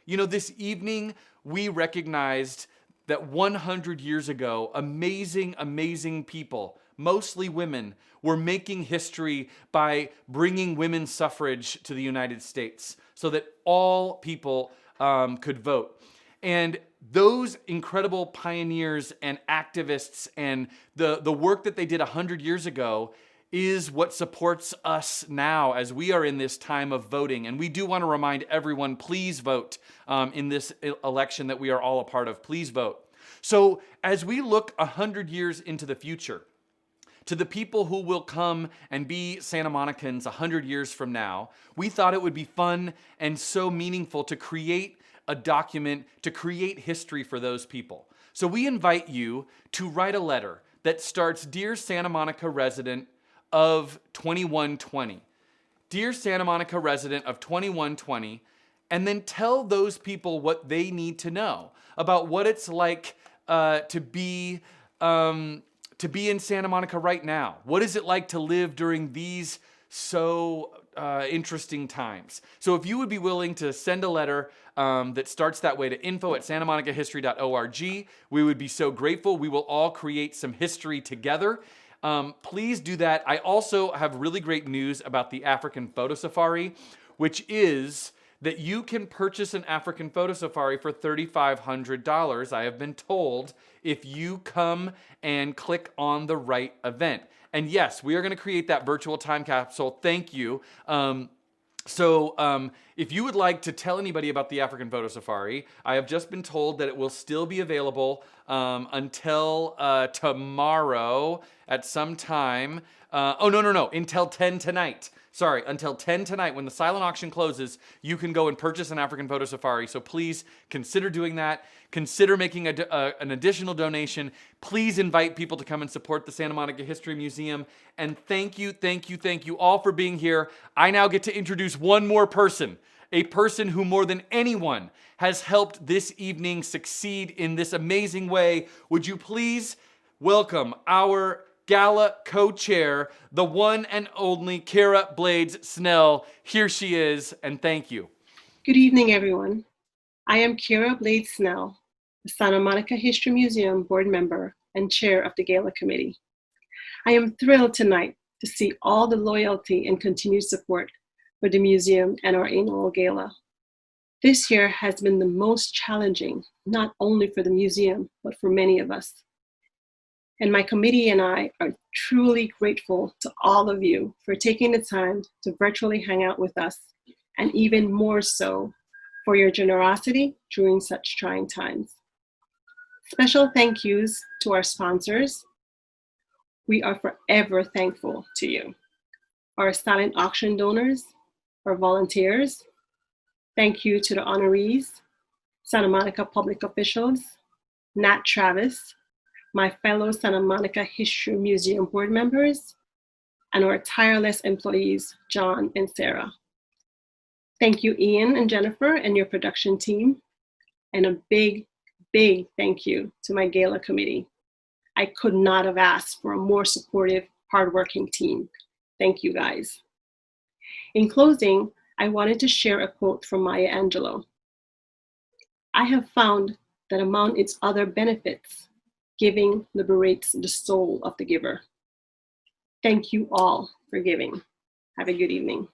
S11: You know, this evening, we recognized that 100 years ago, amazing, amazing people, mostly women, were making history by bringing women's suffrage to the United States so that all people could vote. And those incredible pioneers and activists and the work that they did 100 years ago is what supports us now as we are in this time of voting. And we do want to remind everyone, please vote in this election that we are all a part of. Please vote. So as we look 100 years into the future, to the people who will come and be Santa Monicans 100 years from now, we thought it would be fun and so meaningful to create a document, to create history for those people. So we invite you to write a letter that starts, Dear Santa Monica resident of 2120. Dear Santa Monica resident of 2120, and then tell those people what they need to know about what it's like to be in Santa Monica right now. What is it like to live during these so interesting times? So if you would be willing to send a letter that starts that way to info@santamonicahistory.org, we would be so grateful. We will all create some history together. Please do that. I also have really great news about the African Photo Safari, which is that you can purchase an African Photo Safari for $3,500, I have been told, if you come and click on the right event. And yes, we are going to create that virtual time capsule. Thank you. If you would like to tell anybody about the African Photo Safari, I have just been told that it will still be available until tomorrow at some time. Until 10 tonight. Sorry, until 10 tonight. When the silent auction closes, you can go and purchase an African Photo Safari. So please consider doing that. Consider making an additional donation. Please invite people to come and support the Santa Monica History Museum. And thank you all for being here. I now get to introduce one more person, a person who more than anyone has helped this evening succeed in this amazing way. Would you please welcome our Gala co-chair, the one and only Kara Blades Snell. Here she is, and thank you.
S2: Good evening, everyone. I am Kara Blades Snell, the Santa Monica History Museum board member and chair of the Gala committee. I am thrilled tonight to see all the loyalty and continued support for the museum and our annual Gala. This year has been the most challenging, not only for the museum, but for many of us. And my committee and I are truly grateful to all of you for taking the time to virtually hang out with us, and even more so for your generosity during such trying times. Special thank yous to our sponsors. We are forever thankful to you. Our silent auction donors, our volunteers. Thank you to the honorees, Santa Monica public officials, Nat Travis, my fellow Santa Monica History Museum board members, and our tireless employees, John and Sarah. Thank you, Ian and Jennifer, and your production team. And a big, big thank you to my Gala committee. I could not have asked for a more supportive, hardworking team. Thank you, guys. In closing, I wanted to share a quote from Maya Angelou. I have found that among its other benefits, giving liberates the soul of the giver. Thank you all for giving. Have a good evening.